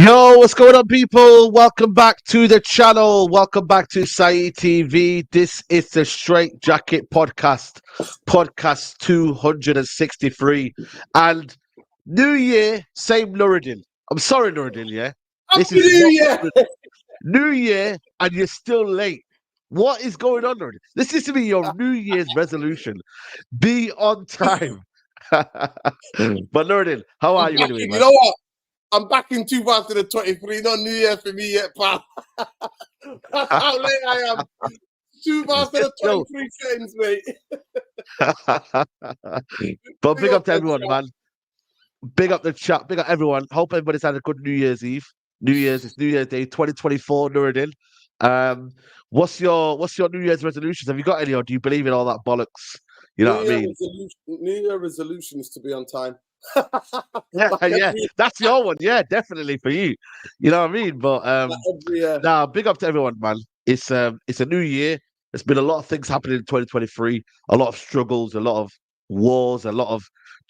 Yo, what's going on, people? Welcome back to the channel. Welcome back to Saeed TV. This is the Straightjacket podcast 263. And New Year, same Nuruddin. I'm sorry, Nuruddin, yeah? This Happy is New not Year! New Year, and you're still late. What is going on, Nuruddin? This is to be your New Year's resolution. Be on time. But Nuruddin, how are I'm you back anyway, in, you man? know what? I'm back in 2023. Not New Year for me yet, pal. That's how late I am. Yo, 2023 settings, mate. but Big big up up to the everyone, chat. man. Big up the chat. Big up everyone. Hope everybody's had a good New Year's Eve. It's New Year's Day, 2024, Nuruddin. Um, what's your New Year's resolutions? Have you got any, or do you believe in all that bollocks? You know what I mean? New Year resolution is to be on time. Yeah, like yeah. every, That's your one. Yeah, definitely for you. You know what I mean? But like every year. now, big up to everyone, man. It's a new year. There's been a lot of things happening in 2023, a lot of struggles, a lot of wars, a lot of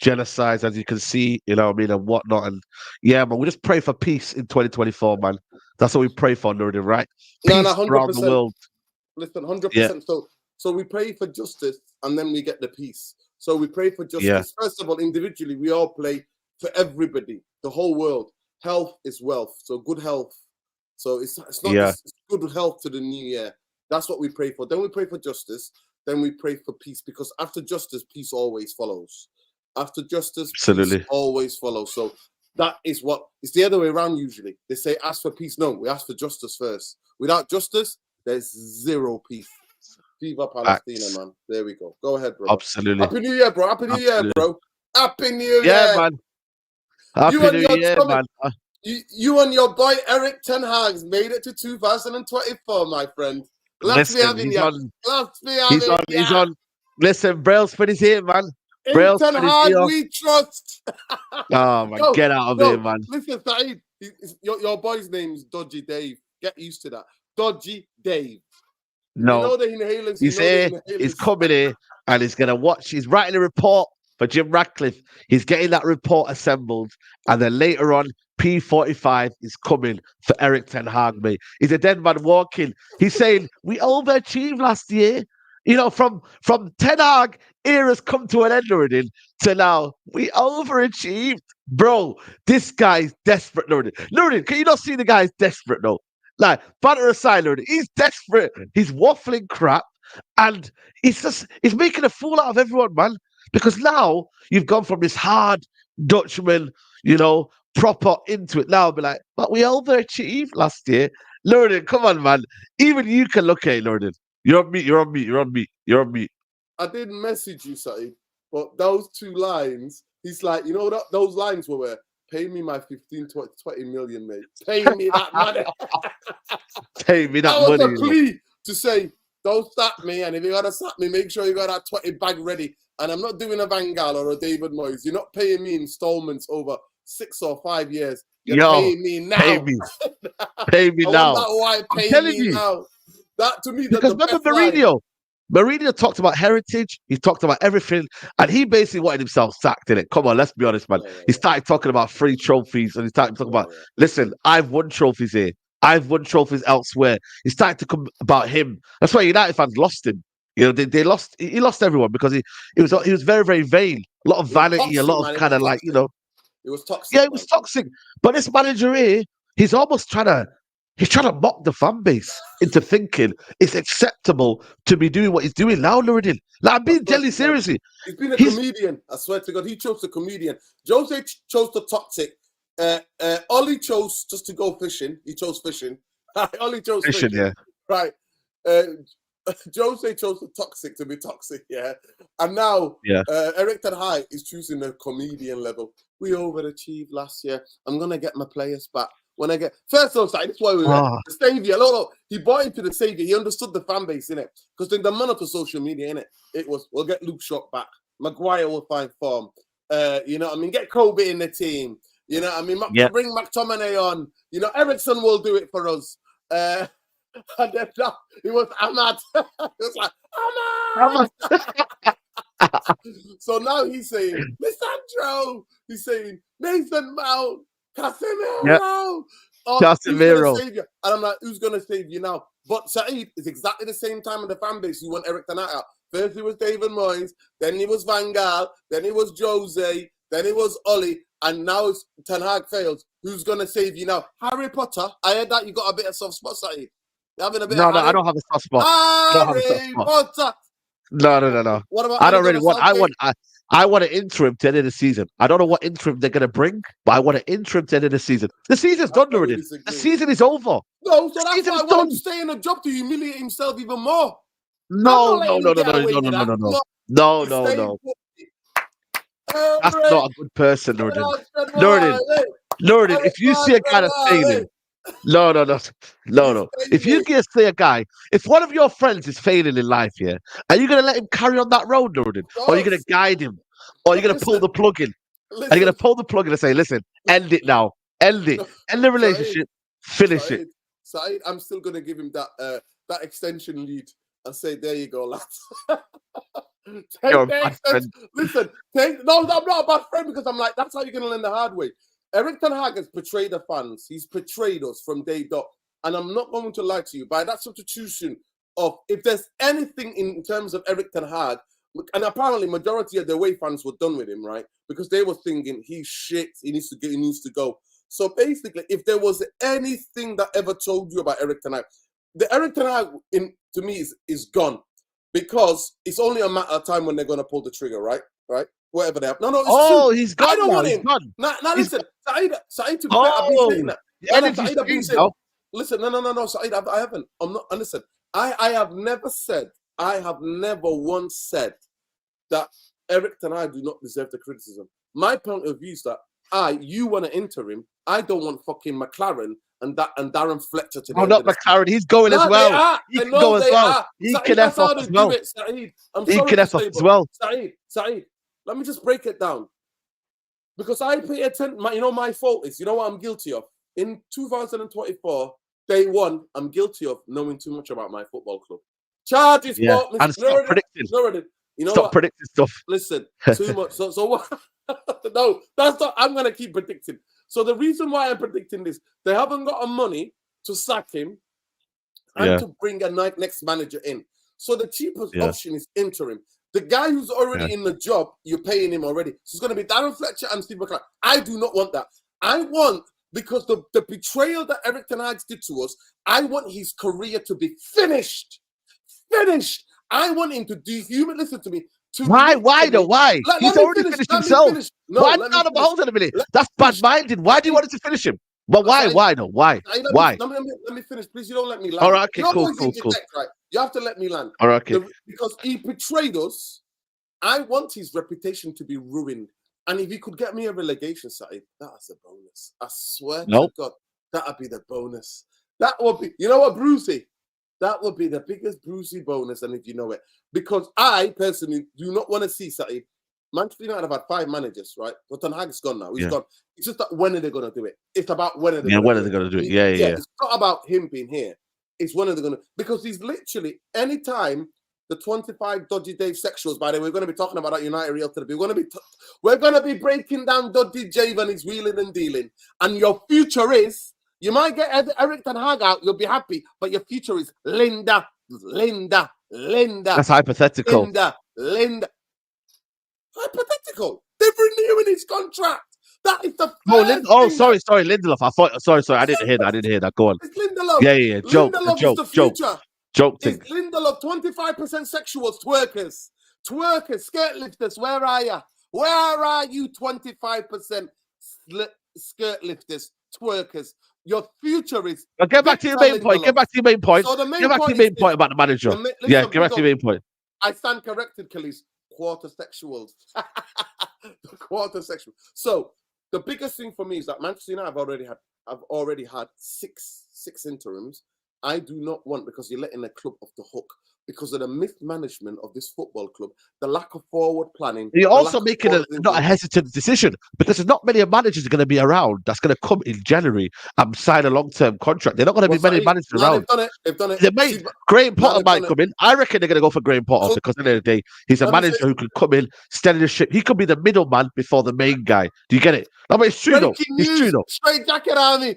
genocides, as you can see, you know what I mean, and whatnot. And yeah, man, we just pray for peace in 2024, man. That's what we pray for, Nuruddin, right? No, Peace around the 100%. world. Listen, Yeah, 100%. So we pray for justice and then we get the peace. So we pray for yeah, justice. First of all, individually, we all pray for everybody, the whole world. Health is wealth. So good health. So it's not yeah. just it's good health to the new year. That's what we pray for. Then we pray for justice. Then we pray for peace because after justice, peace always follows. After justice, peace Absolutely. always follows. So that is what it's the other way around usually. They say ask for peace. No, we ask for justice first. Without justice, there's zero peace. Viva Palestina, Facts. man. There we go. Go ahead, brother. Absolutely. Happy New Year, bro. Happy New Year, Absolutely. bro. Happy New Yeah, Year. man. You Happy and New your Year, Tommy, man. you and your boy Eric Ten Hag's made it to 2024, my friend. Glad to be Listen, having he's you. on. Glad to be He's having on. you. He's on. Listen, Brailsford is here, man. In Ten Brailsford is Hag, here. we trust. Oh man, Yo, get out of here, yo, man. listen, Saeed. Your boy's name's Dodgy Dave. Get used to that. Dodgy Dave. You No, know the inhalers. You he's know the here. He's inhalers. coming here, and he's gonna watch. He's writing a report for Jim Ratcliffe. He's getting that report assembled, and then later on, P45 is coming for Eric Ten Hag. Mate, he's a dead man walking. He's saying we overachieved last year. You know, from Ten Hag era's come to an end already to now we overachieved, bro. This guy's desperate, Nuruddin. Nuruddin, can you not see the guy's desperate though? Like, banter aside, Nuruddin, he's desperate. He's waffling crap, and he's making a fool out of everyone, man. Because now you've gone from this hard Dutchman, you know, proper into it. Now be like, but we overachieved last year. Nuruddin, come on, man. Even you can look at it, Nuruddin. You're on me. You're on me. You're on me. You're on me. I did message you, Saeed, but those two lines, he's like, you know what those lines were? Pay me my 15, 20 million, mate. Pay me that money. Take me that That was money. a plea to say, don't sack me, and if you're gonna sack me, make sure you got that 20 bag ready. And I'm not doing a Van Gaal or a David Moyes. You're not paying me installments over 6 or 5 years. You're Yo, paying me pay now. me. Pay me I want now. that white I'm pay telling me you. now. That to me, Because the remember best line. Mourinho? Mourinho talked about heritage. He talked about everything, and he basically wanted himself sacked in it. Come on, let's be honest, man. Yeah, He started talking about free trophies, and he started talking about, listen, I've won trophies here. I've won trophies elsewhere. He started to come about him. That's why United fans lost him. You know, they lost. He lost everyone because he was very very vain. A lot of It was vanity, a toxic, lot of man. It kind was of like toxic. It was toxic, yeah, it man. was toxic. But this manager here, he's almost he's trying to mock the fan base into thinking it's acceptable to be doing what he's doing now, Nuruddin. Like, I'm I being swear deadly to God. seriously. He's been a He's comedian. I swear to God, he chose the comedian. Jose chose the toxic. Ollie chose just to go fishing. He chose fishing. Ollie chose fishing, fishing. yeah. Right. Jose chose the toxic to be toxic, yeah. And now Yeah. Eric Ten Hag is choosing the comedian level. We overachieved last year. I'm gonna get my players back. When I get first of all, this is why we were Ah, the savior. No, he bought into the savior. He understood the fan base in it because then the man of the social media in it. It was we'll get Luke Shaw back. Maguire will find form. You know what I mean? Get Kobe in the team. You know what I mean? yeah. Bring McTominay on. You know, Ericsson will do it for us. And then it was Ahmad. It was like, Ahmad! So now he's saying, Lissandro. He's saying, Nathan Mount. Casemiro. Oh, who's gonna Casemiro. save you? And I'm like, who's gonna save you now? But Saeed is exactly the same time in the fan base who want Eric Ten Hag out. First it was David Moyes, then it was Van Gaal, then it was Jose, then it was Oli, and now it's Ten Hag fails. Who's gonna save you now? Harry Potter. I heard that you got a bit of soft spot, Saeed. You're having a bit No, of no, I don't have a soft spot. Harry Potter. No. What about I don't really want. Southgate? I want an interim to the end of the season. I don't know what interim they're going to bring, but I want an interim to the end of the season. The season's done already. The season is over. No, so that's why I want him to stay in a job to humiliate himself even more. No. That's not a good person, Nuruddin. Nuruddin, if you see a guy that's failing, no. If you see a guy, if one of your friends is failing in life, yeah, are you going to let him carry on that road, Nuruddin? Or are you going to guide him? Or are you going to pull the plug in? Are you going to pull the plug in and say, listen, end it now. End it. End the relationship. Finish it. Saeed, I'm still going to give him that extension lead and say, there you go, lads. Listen, no, I'm not a bad friend because I'm like, that's how you're going to learn the hard way. Eric Ten Hag has betrayed the fans. He's betrayed us from day dot. And I'm not going to lie to you, by that substitution of, if there's anything in terms of Eric Ten Hag, and apparently majority of the away fans were done with him, right? Because they were thinking, he's shit, he needs to go. So basically, if there was anything that ever told you about Eric Ten Hag, the Eric Ten Hag, to me, is gone. Because it's only a matter of time when they're going to pull the trigger, right? Whatever they have. No, it's true. He's gone. I don't want he's him. gone. Now listen, Saeed, to be fair, I've been saying that. Saeed, I've been saying. Listen, no, Saeed, I haven't. I'm not. And listen, I have never said. I have never once said that Eric Ten Hag do not deserve the criticism. My point of view is that you want to enter him. I don't want fucking McLaren and Darren Fletcher to. Oh, not McLaren. He's going as well. He can go as well. He can F off as well. He can F off as well. Saeed, let me just break it down. Because I pay attention. My fault is, what I'm guilty of? In 2024, day one, I'm guilty of knowing too much about my football club. Charges, and stop predicting. Stop predicting stuff. Listen, too much. So what? No, that's not. I'm going to keep predicting. So the reason why I'm predicting this, they haven't got the money to sack him and to bring a next manager in. So the cheapest option is interim. The guy who's already in the job, you're paying him already. So it's going to be Darren Fletcher and Steve McLaren. I do not want that. I want, because the betrayal that Eric Ten Hag did to us, I want his career to be finished. Finished. I want him to dehumanize. Listen to me. Why? Why? He's already finished himself. Why not a hold on a minute? That's bad-minded. Why do you want it to finish him? But why? Why? Why? Let me finish, please. You don't let me land. All right, okay, cool. Right? You have to let me land. All right, okay. Because he betrayed us. I want his reputation to be ruined. And if he could get me a relegation side, that's a bonus. I swear to God, that'd be the bonus. That would be, you know what, Brucey? That would be the biggest Brucey bonus, and if you know it. Because I personally do not want to see Saeed. Manchester United have had 5 managers, right? But Ten Hag's gone now. He's gone. It's just that when are they going to do it? It's about when are they going to do it. Yeah. It's not about him being here. It's when are they going to... Because he's literally, anytime the 25 Dodgy Dave sexuals, by the way, we're going to be talking about that United Real today. We're going to be breaking down Dodgy Dave and his wheeling and dealing. And your future is... You might get Eric Ten Hag out, you'll be happy, but your future is Linda. That's hypothetical. Linda. Hypothetical. They're renewing his contract. That is the sorry, Lindelof. I thought, sorry, I didn't hear that. Go on. It's Lindelof. Yeah. Lindelof is the future. Joke thing. It's Lindelof, 25% sexuals, twerkers, skirt lifters. Where are you? Where are you, 25% skirt lifters, twerkers? Your future is... Get back to your main point. Get back to your main point. So get back to your main point about the manager. Get back to your main point. I stand corrected, Khalees. Quarter sexuals. Quarter sexual. So the biggest thing for me is that Manchester United have already had six interims. I do not want, because you're letting the club off the hook. because of the mismanagement of this football club, the lack of forward planning. You're also making forward not a thinking. hesitant decision because there's not many managers are going to be around that's going to come in January and sign a long-term contract. They're not going to be many managers No, around. they've done it. They might. See, Graham no, Potter they've might done it. come in. I reckon they're going to go for Graham Potter So- because at the end of the day, he's a Let me manager say- who can come in, steady the ship. He could be the middleman before the main guy. Do you get it? No, but it's true though. Breaking It's true news, though. Straightjacket Army.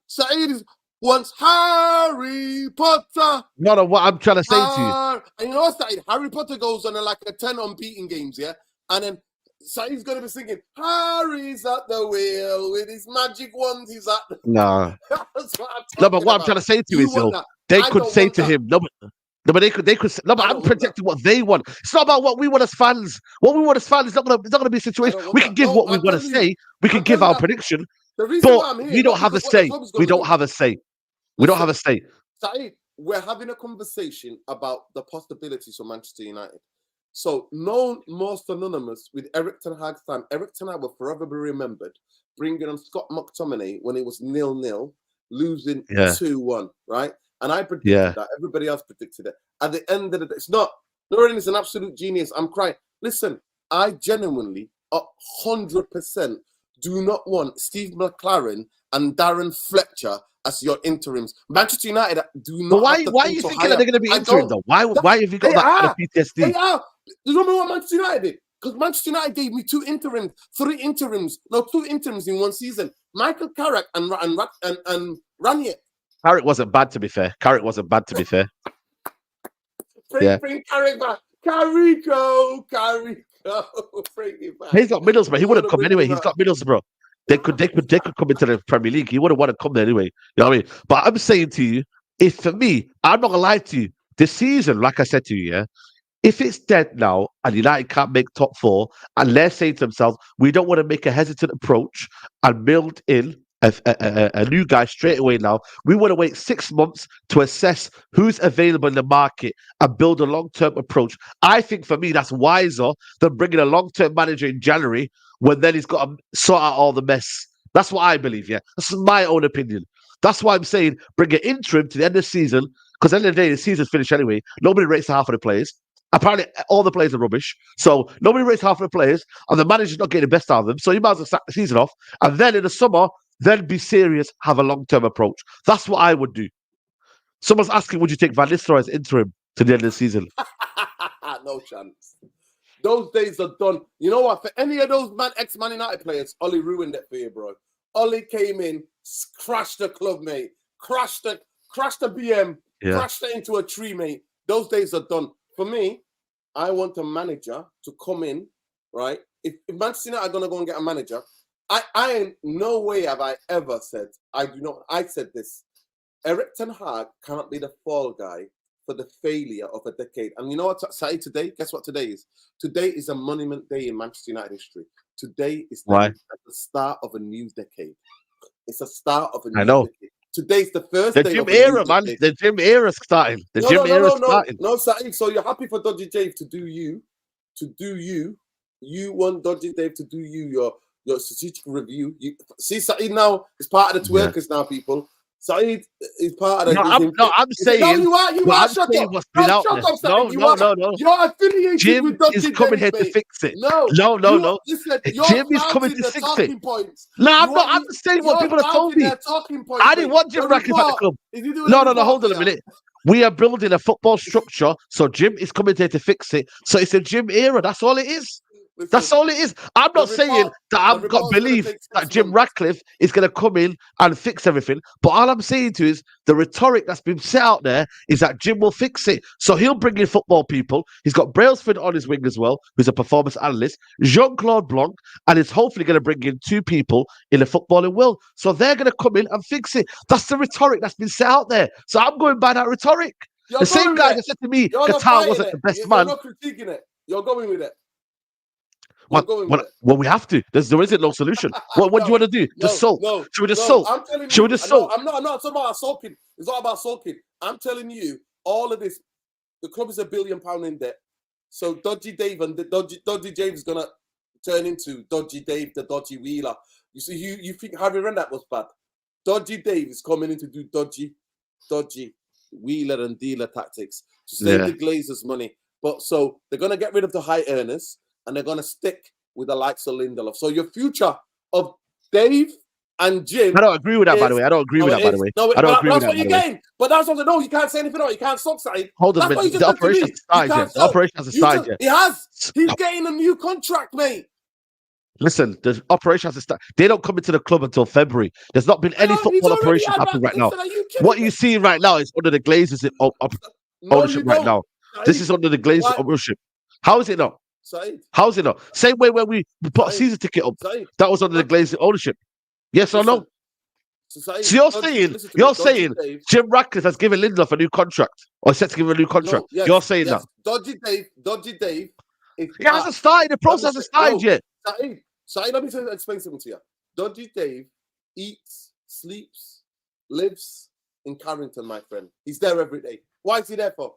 Saeed wants Harry Potter. No, what I'm trying to say to you. And you know what, Saeed? Harry Potter goes on like a 10 unbeaten games, yeah? And then Saeed's going to be singing, Harry's at the wheel with his magic wand. He's at the... No. That's what I'm No, but talking what I'm about. trying to say to you You is, want though, that. they I could don't say want to that. him, no, but they could say, no, but I I'm don't want projecting what they want. It's not about what we want as fans. What we want as fans is not gonna be a I situation. don't want We that. can give No, what we I'm want to telling you. say. We can I'm give telling our you. prediction, The reason but why I'm here, we don't not have a because what the say. club's We gonna don't do. have a say. We don't have a say. Saeed, we're having a conversation about the possibilities for Manchester United. So, no more synonymous with Eric Ten Hag's time. Eric Ten Hag will forever be remembered bringing on Scott McTominay when it was 0-0, losing Yeah. 2-1, right? And I predicted Yeah. that. Everybody else predicted it. At the end of the day, it's not. Noreen is an absolute genius. I'm crying. Listen, I genuinely, 100%, do not want Steve McLaren and Darren Fletcher as your interims. Manchester United do not. But why have to are think you so thinking high that they're up. going to be I interim don't. though? Why have you got They that kind of are. PTSD? They are. You remember what Manchester United did? Because Manchester United gave me 2 interims in one season. Michael Carrick and Ranier. Carrick wasn't bad, to be fair. Bring Carrick back. Carrico. Bring it back. He's got Middlesbrough. He You wouldn't wanna come bring anyway. him He's back? got Middlesbrough. They could come into the Premier League. He wouldn't want to come there anyway. You know what I mean? But I'm saying to you, if for me, I'm not gonna lie to you. This season, like I said to you, yeah, if it's dead now and United can't make top 4, and they're saying to themselves, we don't want to make a hesitant approach and build in a new guy straight away now. We want to wait 6 months to assess who's available in the market and build a long-term approach. I think for me, that's wiser than bringing a long-term manager in January when then he's got to sort out all the mess. That's what I believe, yeah. That's my own opinion. That's why I'm saying bring an interim to the end of the season, because at the end of the day, the season's finished anyway. Nobody rates half of the players. Apparently, all the players are rubbish. So nobody rates half of the players, and the manager's not getting the best out of them. So you might as well sack the season off. And then in the summer, then be serious, have a long-term approach. That's what I would do. Someone's asking, would you take Van Nistelrooy as interim to the end of the season? No chance. Those days are done. You know what? For any of those ex-Man United players, Ollie ruined it for you, bro. Ollie came in, crashed the club, mate. Crashed the BM, crashed it into a tree, mate. Those days are done. For me, I want a manager to come in, right? If Manchester United are going to go and get a manager, I ain't no way have I ever said, I said this. Eric Ten Hag cannot be the fall guy for the failure of a decade. And you know what I say today? Guess what today is? Today is a monument day in Manchester United history. Today is the start of a new decade. It's a start of a new decade. Today's the first day Jim of a era, new man. decade. The Jim era's starting. No, Saeed. So you're happy for Dodgy Dave to do you. You want Dodgy Dave to do you, your strategic review. See, Saeed now is part of the twerkers now, people. Saeed is part of the... I'm saying... No, you are. Shut up. What's been out there. No. You're affiliated Jim with Dodgy is coming Dave, here to fix it. No. Listen, Jim is coming to fix it. Points. No, I'm not. I'm just saying what people have told me. I didn't want Jim Ratcliffe at the club. No, hold on a minute. We are building a football structure, so Jim is coming here to fix it. So it's a Jim era. That's all it is. Listen, that's all it is. I'm not saying that I've got belief that Jim Ratcliffe is going to come in and fix everything. But all I'm saying to you is the rhetoric that's been set out there is that Jim will fix it. So he'll bring in football people. He's got Brailsford on his wing as well, who's a performance analyst, Jean-Claude Blanc, and he's hopefully going to bring in 2 people in the footballing world. So they're going to come in and fix it. That's the rhetoric that's been set out there. So I'm going by that rhetoric. The same guy that said to me Qatar wasn't the best man. You're not critiquing it. You're going with it. Well, we have to. There isn't no solution. What do you want to do? Just sulk. Should we just sulk? I'm telling you. Should we just sulk? I'm not talking about sulking. It's not about sulking. I'm telling you, all of this, the club is £1 billion in debt. So Dodgy Dave and Dodgy James is gonna turn into Dodgy Dave, the Dodgy Wheeler. You see, you think Harry Redknapp was bad? Dodgy Dave is coming in to do dodgy. wheeler and dealer tactics to save the Glazers money. But so they're going to get rid of the high earners and they're going to stick with the likes of Lindelof. So your future of Dave and Jim. I don't agree with that, by the way. I don't agree with that, by the way. No, I don't agree with that's that. What you're getting. But that's what no, you can't say anything. You can't stop something. Hold on a minute. The operation has started yet. The operation hasn't started yet. He has. He's getting a new contract, mate. Listen, the operation has to start. They don't come into the club until February. There's not been any football operation happening right now. What you see right now is under the Glazers ownership right now. This is under the Glazers ownership. How is it not? How is it not? Same way when we put a season ticket up, that was under the Glazers ownership. Yes or no? So you're saying Jim Ratcliffe has given Lindelof a new contract, or set to give him a new contract. No, you're saying that. Dodgy Dave. It hasn't started. The process hasn't started yet. Saeed, let me explain something to you. Dodgy Dave eats, sleeps, lives in Carrington, my friend. He's there every day. Why is he there for?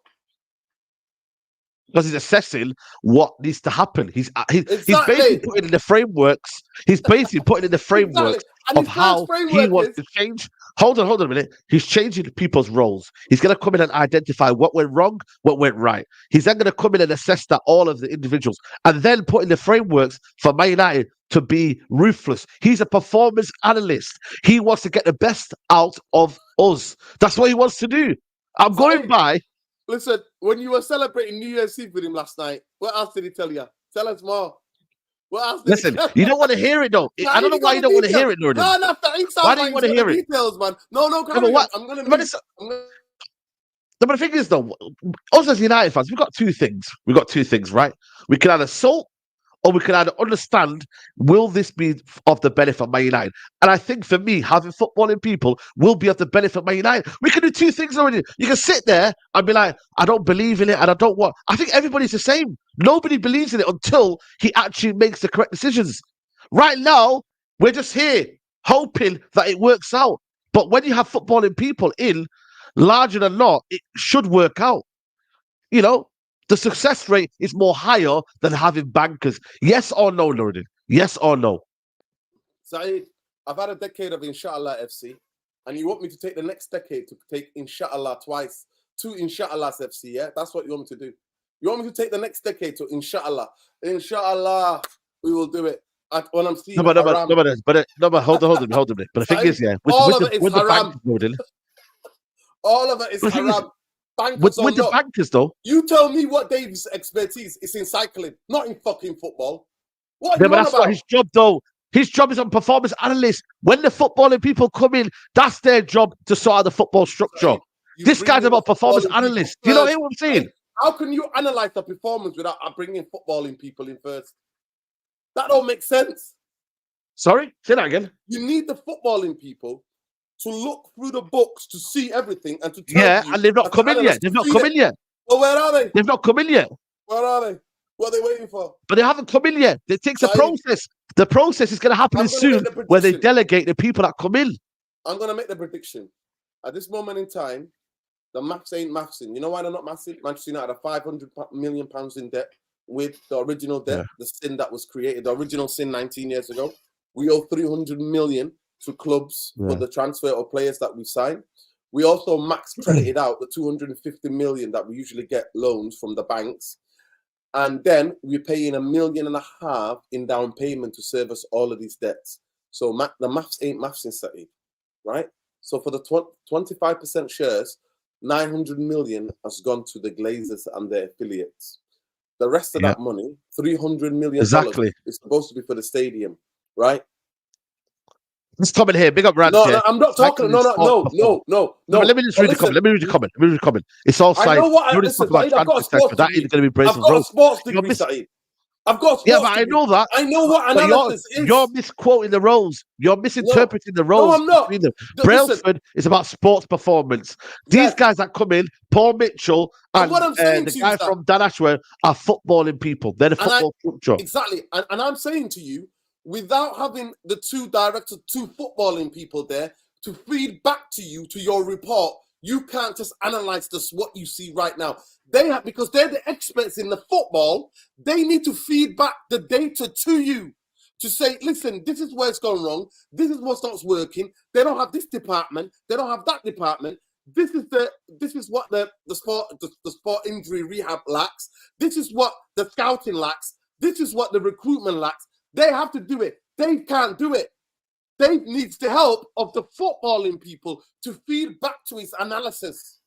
Because he's assessing what needs to happen. He's basically putting in the frameworks. He's basically putting in the frameworks of how he wants to change. Hold on a minute. He's changing people's roles. He's going to come in and identify what went wrong, what went right. He's then going to come in and assess that all of the individuals, and then put in the frameworks for Man United to be ruthless. He's a performance analyst. He wants to get the best out of us. That's what he wants to do. I'm going by. Listen, when you were celebrating New Year's Eve with him last night, what else did he tell you? Tell us more. What else? Listen, you don't want to hear it though. I don't know why you don't want to hear it, Norton. No, why don't you want to hear it? Details, man. No, but the thing is though, us as United fans, we've got two things, right? We can either salt or we can either understand, will this be of the benefit of Man United? And I think for me, having footballing people will be of the benefit of Man United. We can do two things already. You can sit there and be like, I don't believe in it and I don't want. I think everybody's the same. Nobody believes in it until he actually makes the correct decisions. Right now, we're just here hoping that it works out. But when you have footballing people in, larger than not, it should work out. You know? The success rate is more higher than having bankers. Yes or no, Lourdes? Yes or no? Saeed, I've had a decade of Inshallah FC, and you want me to take the next decade to take Inshallah twice. 2 Inshallahs FC, yeah? That's what you want me to do. You want me to take the next decade to Inshallah. Inshallah, we will do it. When I'm seeing but hold on. But the thing is, yeah, with the bankers, Lourdes. All of it is haram. With the bankers, though. You tell me what Dave's expertise is in cycling, not in fucking football. What? Yeah, but that's not his job, though. His job is on performance analyst. When the footballing people come in, that's their job to sort out the football structure. This guy's about performance analyst. Do you know what I'm saying? How can you analyze the performance without bringing footballing people in first? That don't make sense. Sorry? Say that again. You need the footballing people to look through the books to see everything and to tell you. And they've not come in yet. They've not come in yet. Well, where are they? They've not come in yet. Where are they? What are they waiting for? But they haven't come in yet. It takes a process. The process is going to happen soon where they delegate the people that come in. I'm going to make the prediction. At this moment in time, the maths ain't mathsing. You know why they're not mathsing? Manchester United are £500 million in debt with the original debt, the sin that was created, the original sin 19 years ago. We owe 300 million to clubs for the transfer of players that we signed. We also max credited out the 250 million that we usually get loans from the banks. And then we're paying £1.5 million in down payment to service all of these debts. So the maths ain't maths in City, right? So for the 25% shares, 900 million has gone to the Glazers and their affiliates. The rest of that money, $300 million, is supposed to be for the stadium, right? Let's come in here. Big up Rand. No, I'm not talking. No. Let me just read the comment. Let me read the comment. It's all side. That ain't going to be brave. I've got a sports degree, Saeed. I've got a sports degree. But I know that. I know what analysis is. You're misquoting the roles. You're misinterpreting the roles. No, I'm not. Brailsford is about sports performance. These guys that come in, Paul Mitchell and the guy from Dan Ashworth, are footballing people. They're the football structure. Exactly. And I'm saying to you, without having the two footballing people there to feed back to you, to your report, you can't just analyze this, what you see right now. Because they're the experts in the football, they need to feed back the data to you to say, listen, this is where it's gone wrong. This is what's not working. They don't have this department. They don't have that department. This is what the sport injury rehab lacks. This is what the scouting lacks. This is what the recruitment lacks. They have to do it. They can't do it. Dave needs the help of the footballing people to feed back to his analysis.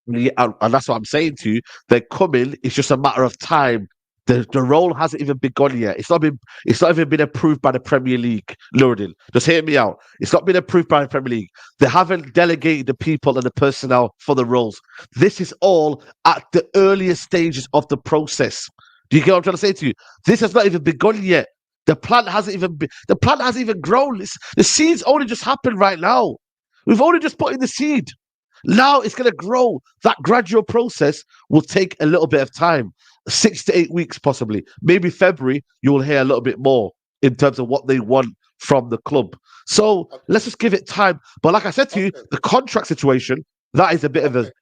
Yeah, and that's what I'm saying to you. They're coming. It's just a matter of time. The role hasn't even begun yet. It's not even been approved by the Premier League. Luridin, just hear me out. It's not been approved by the Premier League. They haven't delegated the people and the personnel for the roles. This is all at the earliest stages of the process. Do you get what I'm trying to say to you? This has not even begun yet. The plant hasn't even grown. The seeds only just happened right now. We've only just put in the seed. Now it's going to grow. That gradual process will take a little bit of time, 6 to 8 weeks, possibly. Maybe February, you will hear a little bit more in terms of what they want from the club. So let's just give it time. But like I said to you, the contract situation, that is a bit of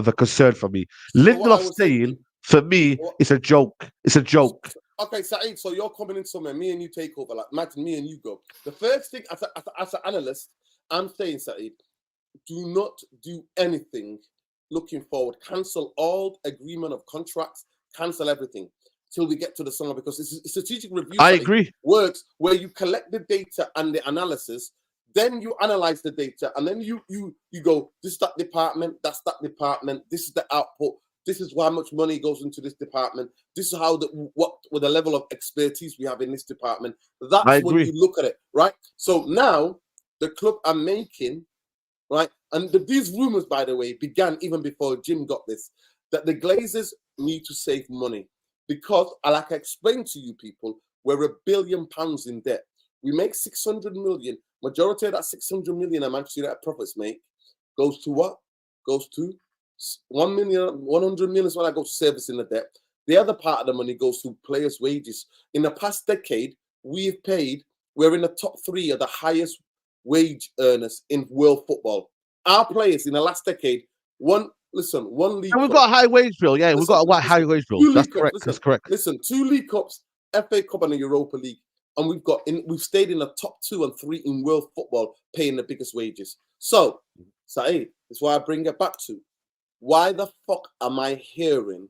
a concern for me. Lindelof staying, for me, it's a joke. It's a joke. Okay, Saeed, so you're coming in somewhere, me and you take over. Like, imagine me and you go. The first thing, as an analyst, I'm saying, Saeed, do not do anything looking forward. Cancel all agreement of contracts. Cancel everything till we get to the summer, because it's a strategic review. I agree. Works where you collect the data and the analysis, then you analyze the data, and then you go, this is that department, that's that department, this is the output, this is how much money goes into this department, this is how what the level of expertise we have in this department. That's when you look at it, right? So now the club are making, right, and these rumors, by the way, began even before Jim got this, that the Glazers need to save money because, like I explained to you people, we're £1 billion in debt. We make 600 million. Majority of that 600 million a Manchester United profits make goes to what? Goes to 1 million, 100 million is what I go to servicing the debt. The other part of the money goes to players' wages. In the past decade, we're in the top 3 of the highest wage earners in world football. Our players in the last decade, one league. And we've got a high wage bill. Yeah, we've got a high wage bill. That's correct. That's correct. Listen, 2 League Cups, FA Cup, and the Europa League, and we've stayed in the top 2 and 3 in world football, paying the biggest wages. So, Saeed, that's why I bring it back to, why the fuck am I hearing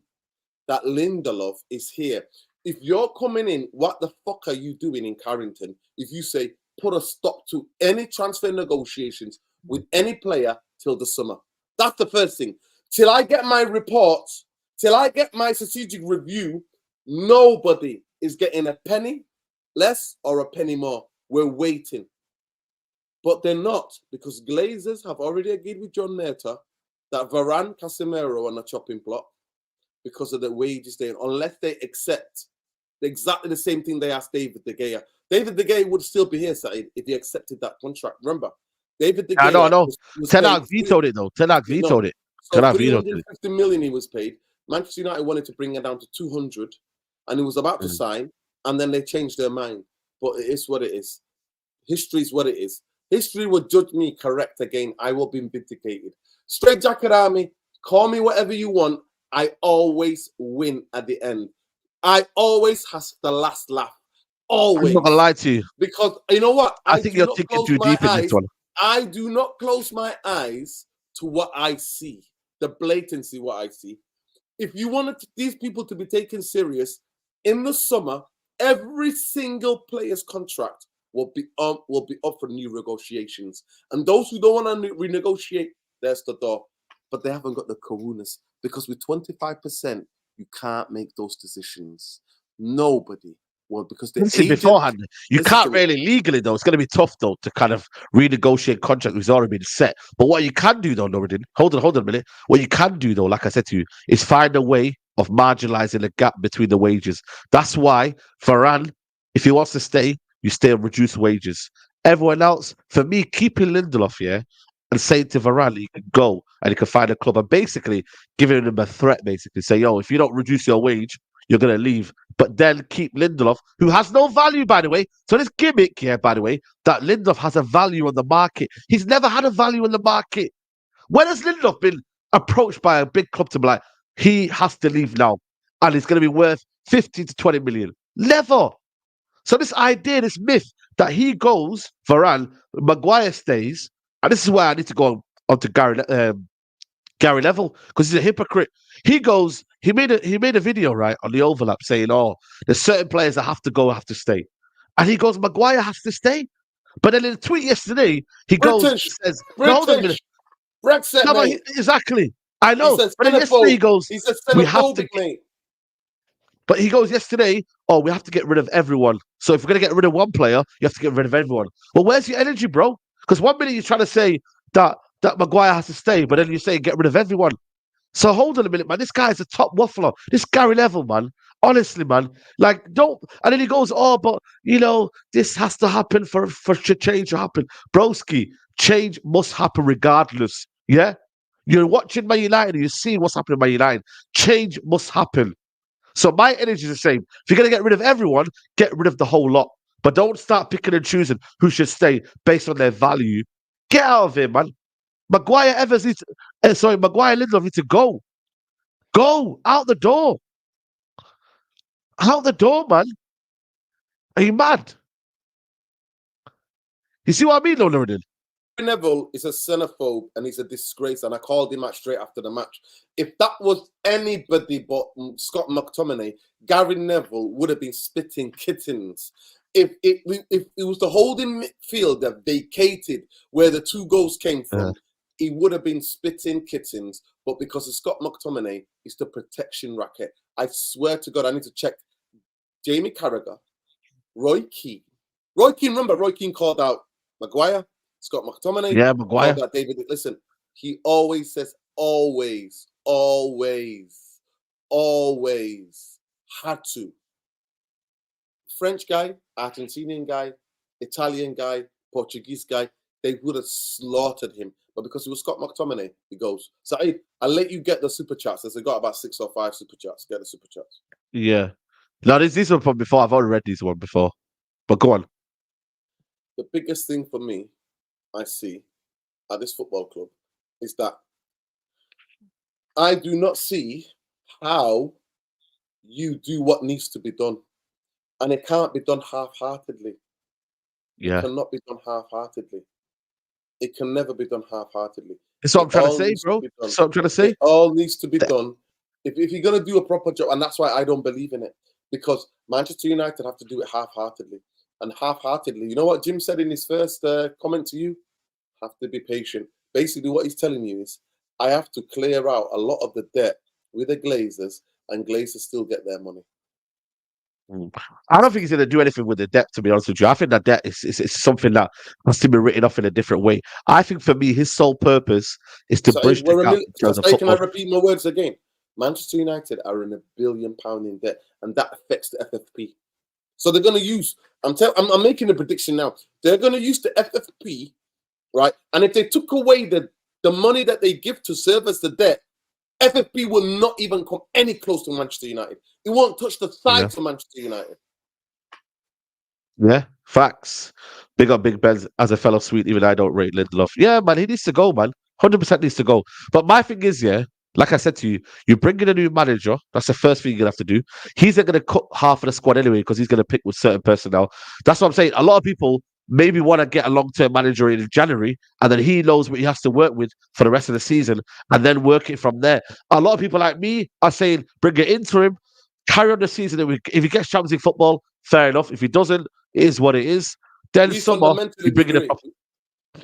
that Lindelof is here? If you're coming in, what the fuck are you doing in Carrington? If you say put a stop to any transfer negotiations with any player till the summer, that's the first thing. Till I get my reports, till I get my strategic review, nobody is getting a penny less or a penny more. We're waiting. But they're not, because Glazers have already agreed with John Nater that Varane, Casemiro on a chopping block because of the wages there, unless they accept exactly the same thing they asked David De Gea. David De Gea would still be here, Saeed, if he accepted that contract. Remember, David De Gea. I know. Ten Hag vetoed it, though. Ten Hag vetoed it. So 350 million he was paid. Manchester United wanted to bring it down to 200, and he was about to sign, and then they changed their mind. But it is what it is. History is what it is. History will judge me correct again. I will be vindicated. Straightjacket Army, call me whatever you want. I always win at the end. I always has the last laugh. Always. I'm not gonna lie to you. Because you know what? I think you're thinking too deep in this one. I do not close my eyes to what I see. The blatancy, what I see. If you wanted these people to be taken serious, in the summer, every single player's contract will be up for new negotiations. And those who don't want to renegotiate, there's the door. But they haven't got the kahunas, because with 25%, you can't make those decisions. Nobody. Well, because beforehand, you can't really legally, though. It's going to be tough, though, to kind of renegotiate contract which has already been set. But what you can do, though, Nuruddin, hold on a minute. What you can do, though, like I said to you, is find a way of marginalizing the gap between the wages. That's why Varane, if he wants to stay, you stay on reduced wages. Everyone else, for me, keeping Lindelof here and saying to Varane, he can go and he can find a club, and basically giving him a threat, basically say, yo, if you don't reduce your wage, you're going to leave. But then keep Lindelof, who has no value, by the way. So this gimmick here, by the way, that Lindelof has a value on the market. He's never had a value on the market. When has Lindelof been approached by a big club to be like, he has to leave now and it's going to be worth 15 to 20 million? Never. So this idea, this myth that he goes, Varane, Maguire stays, and this is where I need to go and onto Gary Neville because he's a hypocrite. He made a video right on the overlap saying, "Oh, there's certain players that have to go, have to stay," and he goes, "Maguire has to stay." But then in a tweet yesterday, he goes, he British, says, "No, hold on a minute." British, Brexit, No, but mate. exactly, I He know. says But then yesterday he xenophobe. goes, He says "We have to." xenophobic, mate. But he goes yesterday, "Oh, we have to get rid of everyone. So if we're gonna get rid of one player, you have to get rid of everyone." Well, where's your energy, bro? Because one minute you're trying to say that Maguire has to stay, but then you say get rid of everyone. So hold on a minute, man. This guy's a top waffler. This Gary Neville, man. Honestly, man. Like, don't. And then he goes, "Oh, but this has to happen for change to happen." Broski, change must happen regardless. Yeah, you're watching Man United and you see what's happening at Man United. Change must happen. So my energy is the same. If you're gonna get rid of everyone, get rid of the whole lot. But don't start picking and choosing who should stay based on their value. Get out of here, man. Maguire Lindelof need to go. Go out the door. Out the door, man. Are you mad? You see what I mean, though, Nuruddin? Neville is a xenophobe and he's a disgrace, and I called him out straight after the match. If that was anybody but Scott McTominay, Gary Neville would have been spitting kittens. If it was the holding midfield that vacated where the 2 goals came from, he would have been spitting kittens. But because of Scott McTominay, it's the protection racket. I swear to God, I need to check Jamie Carragher, Roy Keane. Remember, Roy Keane called out Maguire, Scott McTominay. Yeah, Maguire. Called out David. Listen, he always says, always, always, always had to. French guy, Argentinian guy, Italian guy, Portuguese guy, they would have slaughtered him. But because it was Scott McTominay, he goes. So I'll let you get the super chats. As I got about 6 or 5 super chats. Get the super chats. Yeah. No, these one from before. I've already read these one before. But go on. The biggest thing for me, I see at this football club is that I do not see how you do what needs to be done. And it can't be done half-heartedly. Yeah. It cannot be done half-heartedly. It can never be done half-heartedly. That's what I'm trying to say, bro. That's what I'm trying to say. It all needs to be done. If you're going to do a proper job, and that's why I don't believe in it, because Manchester United have to do it half-heartedly. And half-heartedly, you know what Jim said in his first comment to you? Have to be patient. Basically, what he's telling you is, I have to clear out a lot of the debt with the Glazers, and Glazers still get their money. I don't think he's going to do anything with the debt, to be honest with you. I think that debt is something that has to be written off in a different way. I think for me, his sole purpose is to bridge the gap in terms of Can I football. repeat my words again? Manchester United are in £1 billion in debt, and that affects the FFP. So they're going to use, I'm making a prediction now. They're going to use the FFP, right? And if they took away the money that they give to service the debt, FFP will not even come any close to Manchester United. It won't touch the sides of Manchester United. Yeah, facts. Big up Big Benz as a fellow sweet, even I don't rate Lindelof. Yeah, man, he needs to go, man. 100% needs to go. But my thing is, yeah, like I said to you, you bring in a new manager. That's the first thing you're going to have to do. He's not going to cut half of the squad anyway because he's going to pick with certain personnel. That's what I'm saying. A lot of people maybe want to get a long-term manager in January, and then he knows what he has to work with for the rest of the season, and then work it from there. A lot of people like me are saying, bring it interim, carry on the season. If he gets Champions League football, fair enough. If he doesn't, it is what it is. Then summer, you bring it up.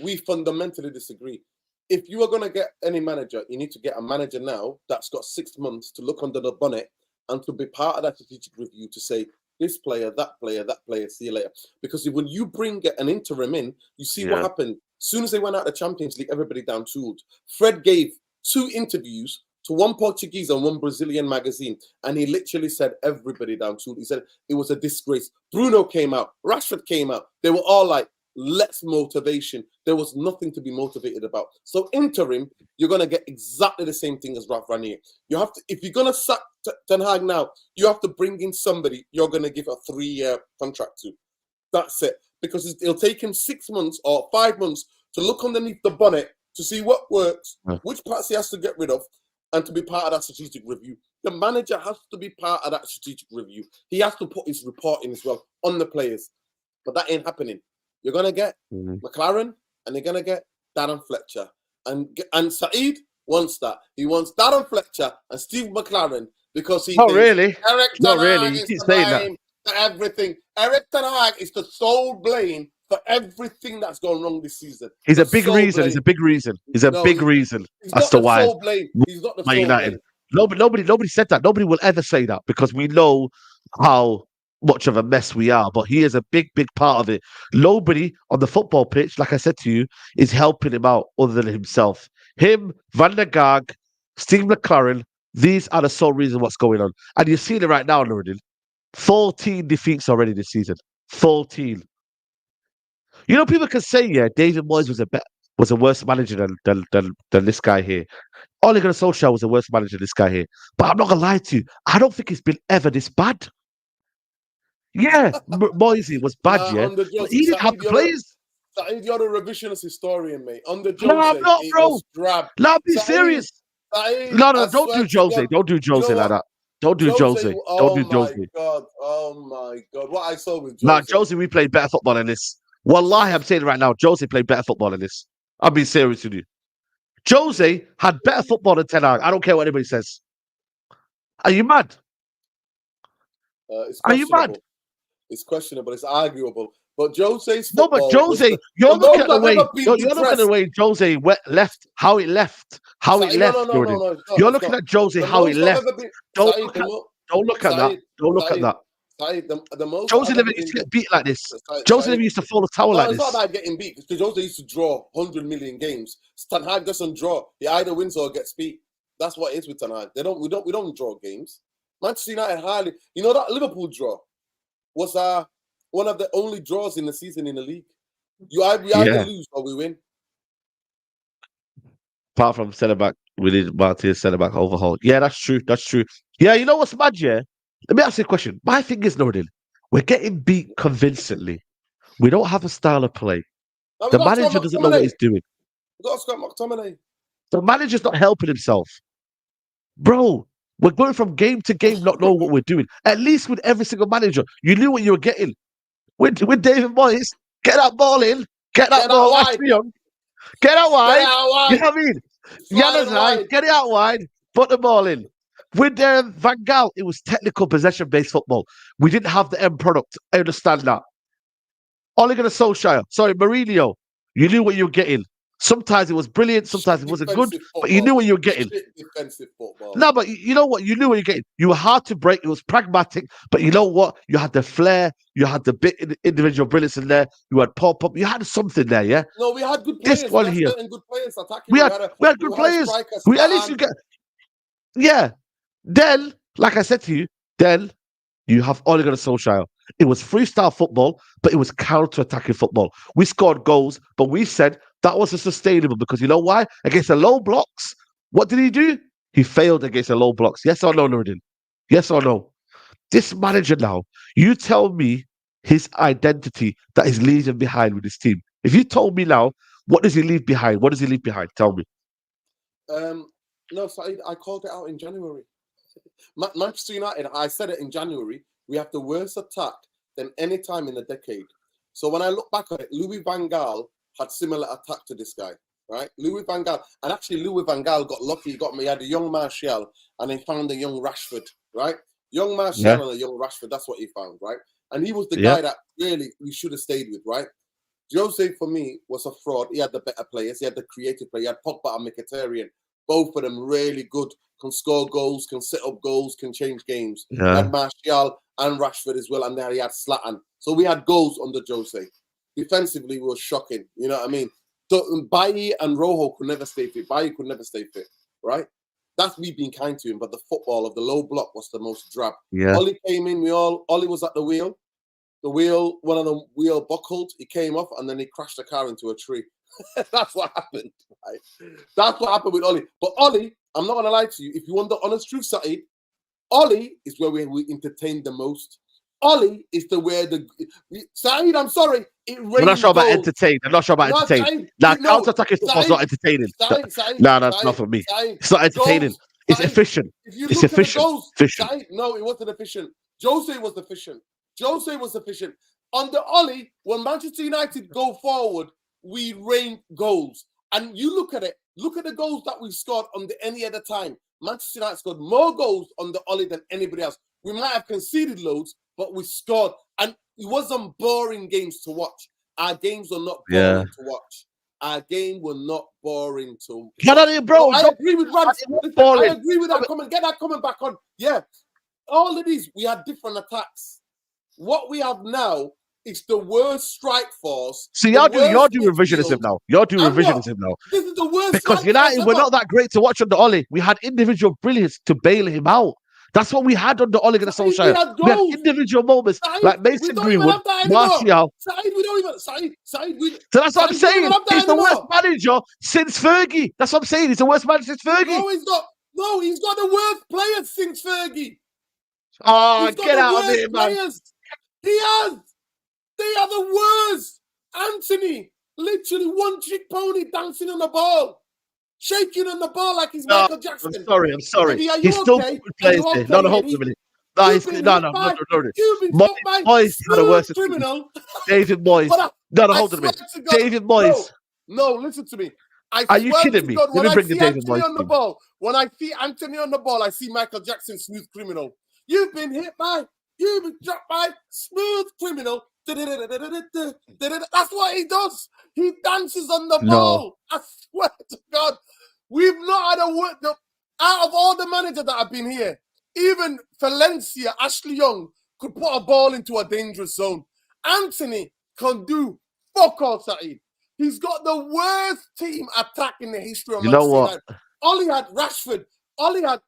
We fundamentally disagree. If you are going to get any manager, you need to get a manager now that's got 6 months to look under the bonnet and to be part of that strategic review to say, this player, that player, see you later. Because when you bring an interim in, you see what happened. As soon as they went out of the Champions League, everybody down tooled. Fred gave 2 interviews to one Portuguese and one Brazilian magazine, and he literally said everybody down tooled. He said it was a disgrace. Bruno came out, Rashford came out. They were all like, let's motivation. There was nothing to be motivated about. So interim, you're going to get exactly the same thing as Ralph Ranier. You have to, if you're going to sack Ten Hag now, you have to bring in somebody you're going to give a 3-year contract to. That's it. Because it'll take him 6 months or 5 months to look underneath the bonnet to see what works, which parts he has to get rid of, and to be part of that strategic review. The manager has to be part of that strategic review. He has to put his report in as well on the players. But that ain't happening. You're going to get McLaren and you're going to get Darren Fletcher. And Saeed wants that. He wants Darren Fletcher and Steve McLaren because he Not thinks really. Eric Ten Not really. Hag You is keep to saying that. blame for everything. Eric Ten Hag is the sole blame for everything that's gone wrong this season. He's The a big sole reason. blame. He's a big reason. He's a No, big reason He's as not to the why. sole blame. He's not the Man sole United. blame. Nobody said that. Nobody will ever say that because we know how much of a mess we are. But he is a big, big part of it. Nobody on the football pitch, like I said to you, is helping him out other than himself. Him, Van der Gaag, Steve McLaren, these are the sole reason what's going on. And you're seeing it right now, Nuruddin. 14 defeats already this season. 14. You know, people can say, yeah, David Moyes was a worse manager than this guy here. Ole Gunnar Solskjaer was the worst manager than this guy here. But I'm not gonna lie to you, I don't think it's been ever this bad. Yeah, Moisey was bad, Nah, yeah, under but Jose, he didn't have the players. Saeed, you're the revisionist historian, mate. Under No, I'm Jose, not, it bro. was drab. No, be Saeed, serious. Saeed, No, I don't swear do to Jose. God. Don't do You Jose know like what? that. Don't do Jose. Don't Oh do my Jose. God. Oh my God. What I saw with Nah, Jose. Jose, we played better football than this. Wallahi, I'm saying it right now, Jose played better football than this. I'll be serious with you. Jose had better football than Ten Hag. I don't care what anybody says. Are you mad? It's Are you mad? questionable. It's questionable. It's arguable. But Jose's No, but football was Jose, the you're looking most at the I've way ever been you're looking at the depressed. way Jose left, how it left, Saeed, no, Jordan. it's not. You're It's looking not. at Jose The how it most I've left. ever been. Don't Saeed, look at, don't look at that. Saeed, Don't look at Saeed, that. Saeed, the most Jose I've never ever used been. to get beat like this. Jose never Saeed, used to fall the towel no, like it's not this. about getting beat because Jose used to draw 100 million games. Ten Hag doesn't draw. He either wins or gets beat. That's what it is with Ten Hag. We don't draw games. Manchester United hardly. You know that Liverpool draw was one of the only draws in the season in the league. We either Yeah. lose or we win. Apart from centre back, we need Martinez centre back overhaul. Yeah, that's true. That's true. Yeah, you know what's mad, yeah? Let me ask you a question. My thing is, Nordin, we're getting beat convincingly. We don't have a style of play. Now we The got Scott manager doesn't know what McTominay. he's doing. We got Scott McTominay. The manager's not helping himself. Bro, we're going from game to game, not knowing what we're doing. At least with every single manager, you knew what you were getting. With David Moyes, get that ball in, get that ball, wide. Young, get out wide. Get out wide. You know what I mean? Slide Januzaj, get it out wide, put the ball in. With Van Gaal, it was technical possession-based football. We didn't have the end product. I understand that. Ole Gunnar Solskjaer, sorry, Mourinho, you knew what you were getting. Sometimes it was brilliant, sometimes it wasn't good, but you knew what you were getting. Defensive football. No, but you know what? You knew what you're getting. You were hard to break. It was pragmatic, but you know what? You had the flair. You had the individual brilliance in there. You had pop-up. You had something there, yeah? No, we had good players. This one here. Good players attacking. We had good players. At least you get... Yeah. Then, like I said to you, then you have Ole Gunnar Solskjaer. It was freestyle football, but it was counter-attacking football. We scored goals, but we said that wasn't sustainable because you know why? Against the low blocks, what did he do? He failed against the low blocks. Yes or no, Nuruddin? Yes or no? This manager now, you tell me his identity that he's leaving behind with his team. If you told me now, what does he leave behind? What does he leave behind? Tell me. No, Saeed, I called it out in January. Manchester United, I said it in January, we have the worst attack than any time in a decade. So when I look back at it, Louis van Gaal had similar attack to this guy, right? Louis van Gaal, and actually Louis van Gaal got lucky. He had a young Martial and he found a young Rashford, right? Young Martial and a young Rashford, that's what he found, right? And he was the guy that really we should have stayed with, right? Jose, for me, was a fraud. He had the better players. He had the creative player. He had Pogba and Mkhitaryan. Both of them really good, can score goals, can set up goals, can change games. He had Martial and Rashford as well, and then he had Zlatan. So we had goals under Jose. Defensively, we were shocking. You know what I mean? So Bailly and Rojo could never stay fit. Bailly could never stay fit, right? That's me being kind to him. But the football of the low block was the most drab. Yeah. Ollie came in. Ollie was at the wheel. One of the wheel buckled. He came off, and then he crashed the car into a tree. That's what happened. Right? That's what happened with Ollie. But Ollie, I'm not gonna lie to you. If you want the honest truth, Saeed, Ollie is where we entertain the most. Ollie is Saeed, I'm sorry. I'm not sure about entertain. I'm not sure about entertain. Now, counter-attacking football's not entertaining. No, that's not for me. It's not entertaining. It's efficient. It's efficient. Saeed, no, it wasn't efficient. Jose was efficient. Under Ollie, when Manchester United go forward, we rain goals. And you look at it, Look at the goals that we scored under any other time. Manchester United scored more goals on the Ollie than anybody else. We might have conceded loads, but we scored. And it wasn't boring games to watch. Our games were not boring to watch. Our game were not boring to watch. Bro, I agree with Rance. I agree with that comment. Get that comment back on. Yeah. All of these, we had different attacks. What we have now is the worst strike force. So you're doing revisionism now. You're doing revisionism now. This is the worst. Because United were not that great to watch under Ollie. We had individual brilliance to bail him out. That's what we had under Ole Gunnar Solskjaer. We had individual moments like Mason Greenwood, Martial. So that's what I'm saying. He's the worst manager since Fergie. That's what I'm saying. He's the worst manager since Fergie. He's got the worst players since Fergie. Oh, get out of here, man. He has. They are the worst. Anthony, literally one trick pony dancing on the ball. Shaking on the ball like he's Michael Jackson. I'm sorry. He's still plays there. No, hold on a minute. No. Moyes had the worst criminal. David Moyes. No, hold on a minute. David Moyes. No, listen to me. Are you kidding me? Let me bring the David Moyes on the ball. When I see Anthony on the ball, I see Michael Jackson, smooth criminal. You've been dropped by smooth criminal. That's what he does. He dances on the ball. I swear to God. We've not had a word. Out of all the managers that have been here, even Valencia, Ashley Young could put a ball into a dangerous zone. Anthony can do fuck all, Saeed. He's got the worst team attack in the history of Manchester United. Ollie had Rashford. Ollie had,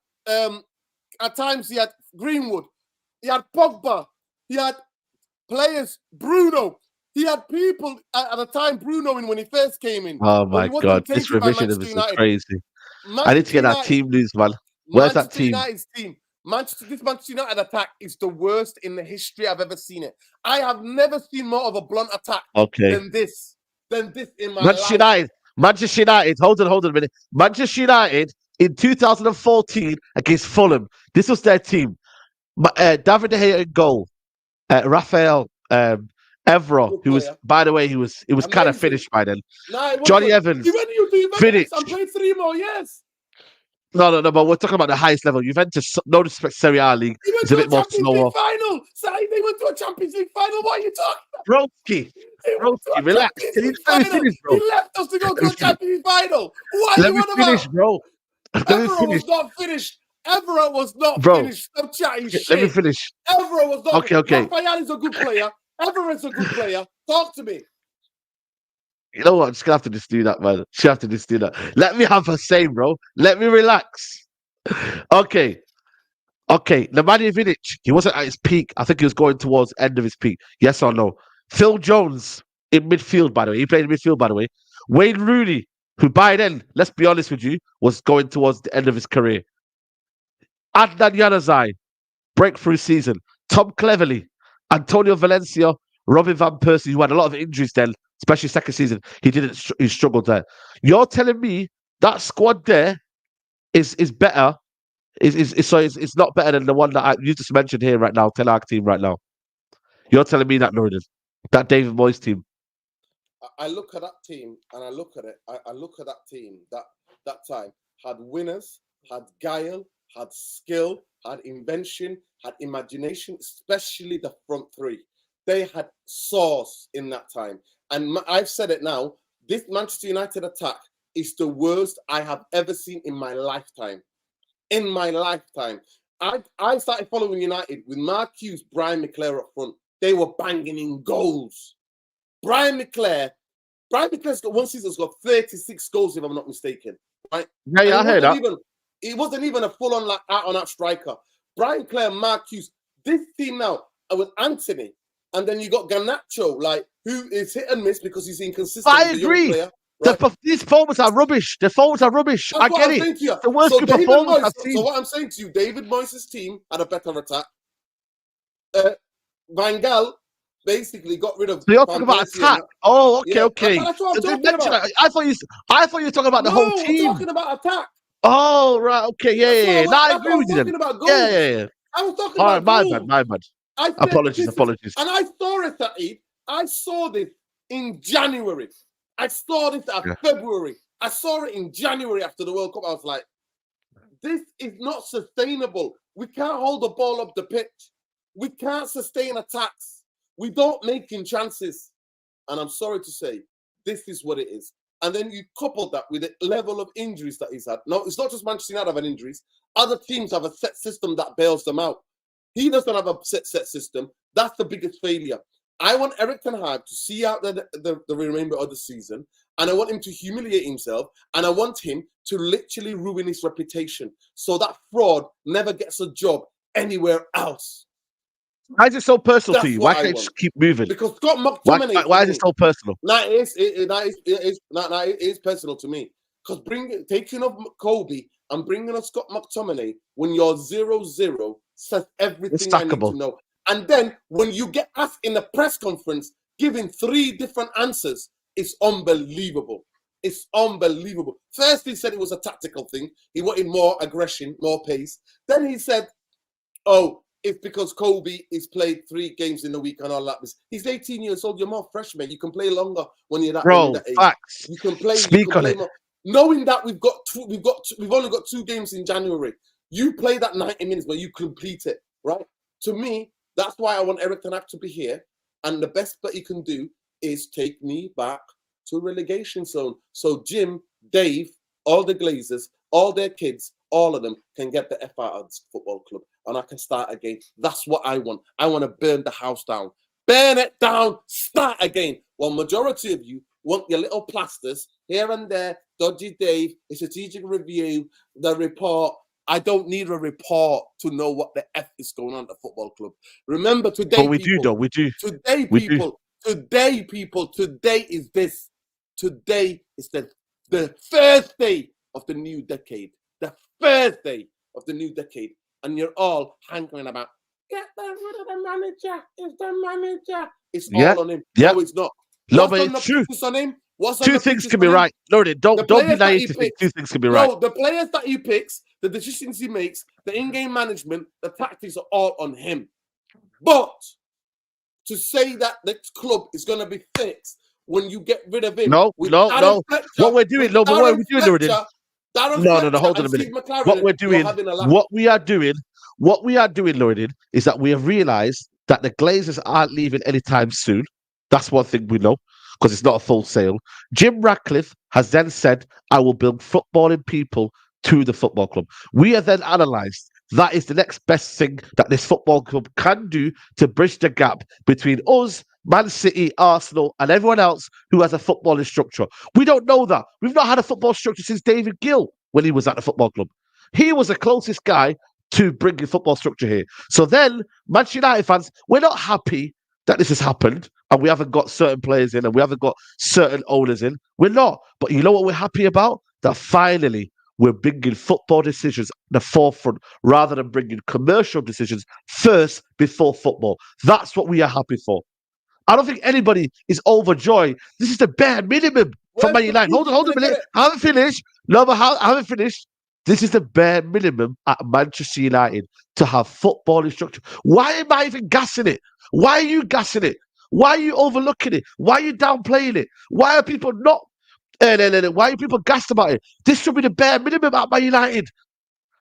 at times he had Greenwood. He had Pogba. He had players, Bruno. He had people at the time, Bruno, when he first came in. Oh my God, this revisionism is crazy. I need to get that team news, man. Where's that team? United's team? This Manchester United attack is the worst in the history I've ever seen it. I have never seen more of a blunt attack than this in my life. Manchester United, hold on a minute. Manchester United in 2014 against Fulham. This was their team. David De Gea in goal. Rafael Evra, who was, by the way, it was kind of finished by then. Johnny Evans, finished. I'm playing 3 more years. No, but we're talking about the highest level. Juventus, no disrespect, Serie A league. It's a bit more slower. They went to a Champions League final. What are you talking about? Broski, relax. Can you finish, bro? He left us to go to a Champions League final. What are you on about? Bro. Evra was not finished. Evra was not finished. Stop chatting shit. Let me finish. Evra was not finished. Okay. Rafael is a good player. Evra is a good player. Talk to me. You know what? I'm just going to have to just do that, man. She have to just do that. Let me have her say, bro. Let me relax. Okay. Nemanja Vidic, he wasn't at his peak. I think he was going towards the end of his peak. Yes or no? Phil Jones in midfield, by the way. He played in midfield, by the way. Wayne Rooney, who by then, let's be honest with you, was going towards the end of his career. Adnan Januzaj, breakthrough season. Tom Cleverley, Antonio Valencia, Robin Van Persie, who had a lot of injuries then, especially second season. He struggled there. You're telling me that squad there is better? It's not better than the one that you just mentioned here right now, Ten Hag team right now. You're telling me that, Nuruddin, that David Moyes team. I look at that team and I look at it. I look at that team that time had winners, had guile, had skill, had invention, had imagination, especially the front three. They had sauce in that time. And I've said it now, this Manchester United attack is the worst I have ever seen in my lifetime. In my lifetime. I started following United with Mark Hughes, Brian McClare up front. They were banging in goals. Brian McClare's got one season's got 36 goals, if I'm not mistaken. Right? Yeah, I heard that. It wasn't even a full-on out-and-out striker. Brian Clare, Mark Hughes. This team now with Anthony, and then you got Garnacho, who is hit and miss because he's inconsistent. I agree. Player, right? These forwards are rubbish. The forwards are rubbish. I get it. The worst performance I've seen. So what I'm saying to you, David Moyes' team had a better attack. Van Gaal basically got rid of. So you're talking about attack. Okay. That's what I'm talking about. I thought you were talking about the whole team. I'm talking about attack. Oh, right. Okay. Yeah. I agree with you then. Yeah. I was talking about goals. My bad. Apologies. And I saw it, Saeed. I saw this in January. I saw this at February. I saw it in January after the World Cup. I was like, this is not sustainable. We can't hold the ball up the pitch. We can't sustain attacks. We don't make in chances. And I'm sorry to say, this is what it is. And then you couple that with the level of injuries that he's had. No, it's not just Manchester United having injuries. Other teams have a set system that bails them out. He doesn't have a set system. That's the biggest failure. I want Eric Ten Hag to see out the remainder of the season, and I want him to humiliate himself, and I want him to literally ruin his reputation so that fraud never gets a job anywhere else. Why is it so personal to you? Why can't you just keep moving? Because Scott McTominay. Why is it so personal? It is personal to me. Because taking off Kobe and bringing on Scott McTominay when you're 0-0 says everything I need to know. And then when you get asked in a press conference, giving 3 different answers, it's unbelievable. It's unbelievable. First, he said it was a tactical thing. He wanted more aggression, more pace. Then he said, oh, it's because Kobe is played 3 games in a week and all that. He's 18 years old. You're more fresh, man. You can play longer when you're that, that age. Facts. You can play. Speak on it. More. Knowing that we've only got 2 games in January. You play that 90 minutes, but you complete it, right? To me, that's why I want Eric Ten Hag to be here. And the best that he can do is take me back to relegation zone. So Jim, Dave, all the Glazers, all their kids, all of them can get the F out of this football club. And I can start again. That's what I want. I want to burn the house down. Burn it down, start again. Well, majority of you want your little plasters here and there, dodgy Dave, a strategic review, the report. I don't need a report to know what the F is going on at the football club. Remember today, but we do, though. We do. Today, people. Today is this. Today is the first day of the new decade. The first day of the new decade. And you're all hankering about, get rid of the manager. It's the manager. It's all on him. No, it's not. No, but it's true. On him? Two things can be right. No, don't be naive to think 2 things can be right. No, the players that he picks, the decisions he makes, the in-game management, the tactics are all on him. But to say that the club is going to be fixed when you get rid of him. No. Fletcher, what we're doing, what are we doing, Lord? No, hold on a minute. What we are doing, Lord, is that we have realised that the Glazers aren't leaving anytime soon. That's one thing we know, because it's not a full sale. Jim Ratcliffe has then said, I will build footballing people to the football club. We have then analysed that is the next best thing that this football club can do to bridge the gap between us, Man City, Arsenal, and everyone else who has a footballing structure. We don't know that. We've not had a football structure since David Gill when he was at the football club. He was the closest guy to bringing football structure here. So then, Manchester United fans, we're not happy that this has happened and we haven't got certain players in and we haven't got certain owners in. We're not. But you know what we're happy about? That finally we're bringing football decisions at the forefront rather than bringing commercial decisions first before football. That's what we are happy for. I don't think anybody is overjoyed. This is the bare minimum from Man United. Hold on a minute. I haven't finished. No, but I haven't finished. This is the bare minimum at Manchester United to have footballing structure. Why am I even gassing it? Why are you gassing it? Why are you overlooking it? Why are you downplaying it? Why are people not? Why are people gassed about it? This should be the bare minimum at Man United.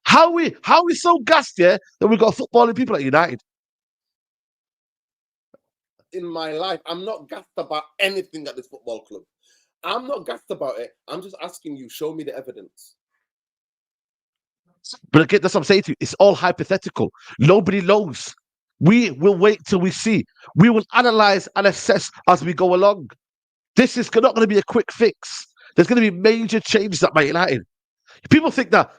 How are we so gassed here that we've got footballing people at United? In my life, I'm not gassed about anything at this football club. I'm not gassed about it. I'm just asking you, show me the evidence. But again, that's what I'm saying to you. It's all hypothetical. Nobody knows. We will wait till we see. We will analyze and assess as we go along. This is not going to be a quick fix. There's going to be major changes at Man United. People think that,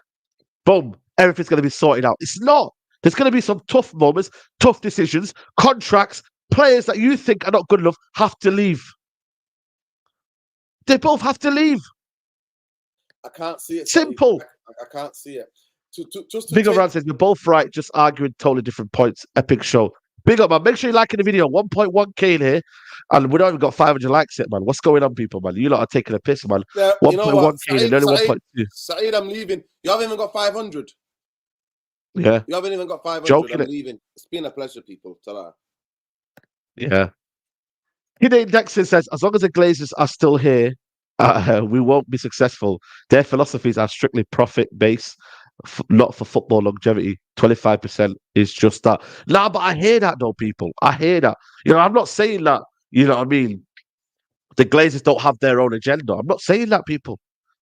boom, everything's going to be sorted out. It's not. There's going to be some tough moments, tough decisions, contracts, players that you think are not good enough have to leave. They both have to leave. I can't see it. Simple. I can't see it. Big up, says, you're both right, just arguing totally different points. Epic show. Big up, man. Make sure you're liking the video. 1.1k in here. And we don't even got 500 likes yet, man. What's going on, people, man? You lot are taking a piss, man. 1.1k and only 1.2. Saeed, I'm leaving. You haven't even got 500. Yeah. You haven't even got 500. Joking I'm leaving. It's been a pleasure, people. Ta-ra. Yeah. Hidden Dexter says, as long as the Glazers are still here We won't be successful. Their philosophies are strictly profit-based, not for football longevity. 25% is just that. Nah, but I hear that though, people. I hear that. I'm not saying that, you know what I mean? The Glazers don't have their own agenda. I'm not saying that, people.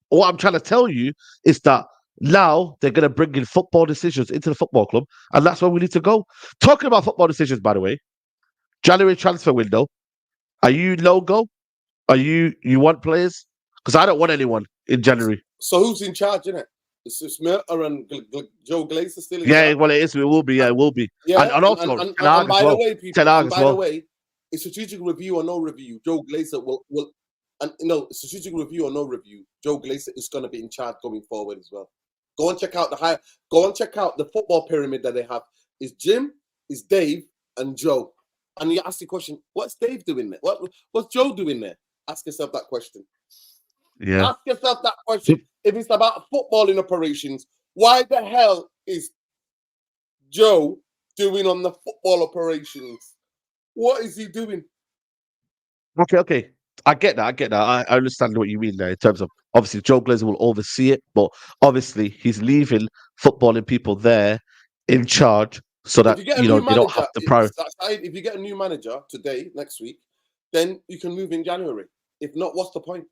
What I'm trying to tell you is that now they're going to bring in football decisions into the football club, and that's where we need to go. Talking about football decisions, by the way, January transfer window. Are you no go? Are you want players? Because I don't want anyone in January. So who's in charge, innit? It's Smirta and Joe Glazer still in Yeah, charge. well, it is. It will be. Yeah, it will be. Yeah, And also Ten Hag and as by well. the way, Ten people, Hag and as by the well. way, a strategic review or no review, Joe Glazer will and strategic review or no review, Joe Glazer is going to be in charge going forward as well. Go and check out the football pyramid that they have. Is Jim, is Dave, and Joe. And you ask the question, what's Dave doing there? What's Joe doing there? Ask yourself that question. Yeah. Ask yourself that question. If it's about footballing operations, why the hell is Joe doing on the football operations? What is he doing? Okay. I get that. I understand what you mean there in terms of obviously Joe Glazer will oversee it, but obviously he's leaving footballing people there in charge so If that you get a new they don't manager, have to prioritize. if you get a new manager today, next week, then you can move in January. If not, what's the point?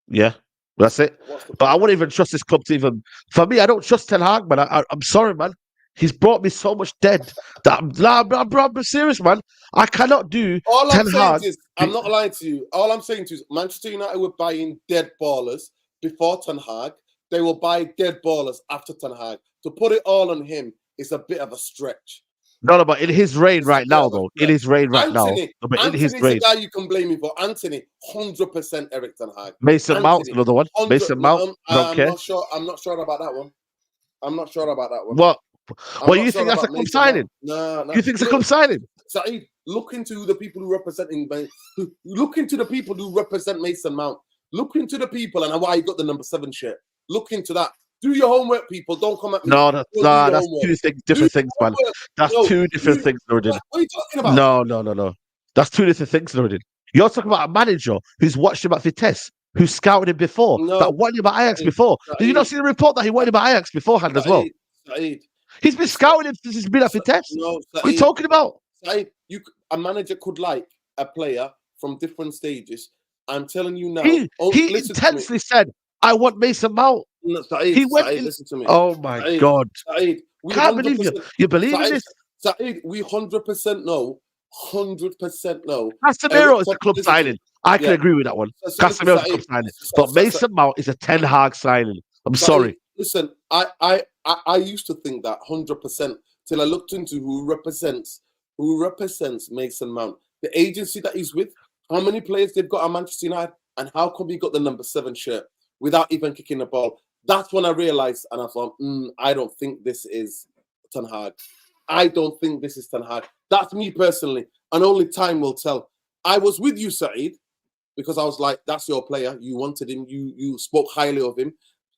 Yeah, that's it. What's the But I point? wouldn't even trust this club to even. For me, I don't trust Ten Hag, man. I'm sorry, man. He's brought me so much dead that I'm serious, man. I cannot do All I'm Ten saying Hag. is, I'm not lying to you. All I'm saying to you is, Manchester United were buying dead ballers before Ten Hag. They will buy dead ballers after Ten Hag. To put it all on him is a bit of a stretch. No, but in his reign It's a right bit now, of a though. In stretch. his reign right now. No, but in his Anthony's the reign. guy you can blame me for. Anthony, 100% Eric Ten Hag. Mason Mount's Anthony, another one. 100. Mason No, Mount. I don't I'm care. not sure. I'm not sure about that one. I'm not sure about that one. What? I'm What not you sure think that's a about club Mason Mount. signing? No. You think it's a club signing? Saeed, look into the people who representing. Look into the people who represent Mason Mount. Look into the people and why he got the number 7 shirt. Look into that. Do your homework, people. Don't come at me. No, Go do your that's homework. two things, Do your different things, man. homework. That's No, two different things, Nordin. what are you talking about? No. That's two different things, Nordin. You're talking about a manager who's watched him at Vitesse, who scouted him before, No, that wanted him at Ajax Saeed, before. Did you not Saeed, see the report that he wanted him at Ajax beforehand as well? Saeed. He's been scouting him since he's been at Vitesse. No, What are you talking about? Saeed, a manager could like a player from different stages. I'm telling you now. He Listen to me. intensely said, "I want Mason Mount." No, Saeed, He went in. listen to me. Oh my Saeed, God! Saeed, we Can't believe 100%. you. You believe in this? Saeed, we 100% know. 100% know. Casemiro is a club listen to signing. me. I can agree with that one. So listen, Casemiro is a club Saeed, signing, but Mason Mount is a Ten Hag signing. I'm sorry. Listen, I used to think that 100% till I looked into who represents Mason Mount, the agency that he's with, how many players they've got at Manchester United, and how come he got the number 7 shirt without even kicking the ball. That's when I realized, and I thought, I don't think this is Ten Hag. I don't think this is Ten Hag. That's me personally, and only time will tell. I was with you, Saeed, because I was like, that's your player. You wanted him. You spoke highly of him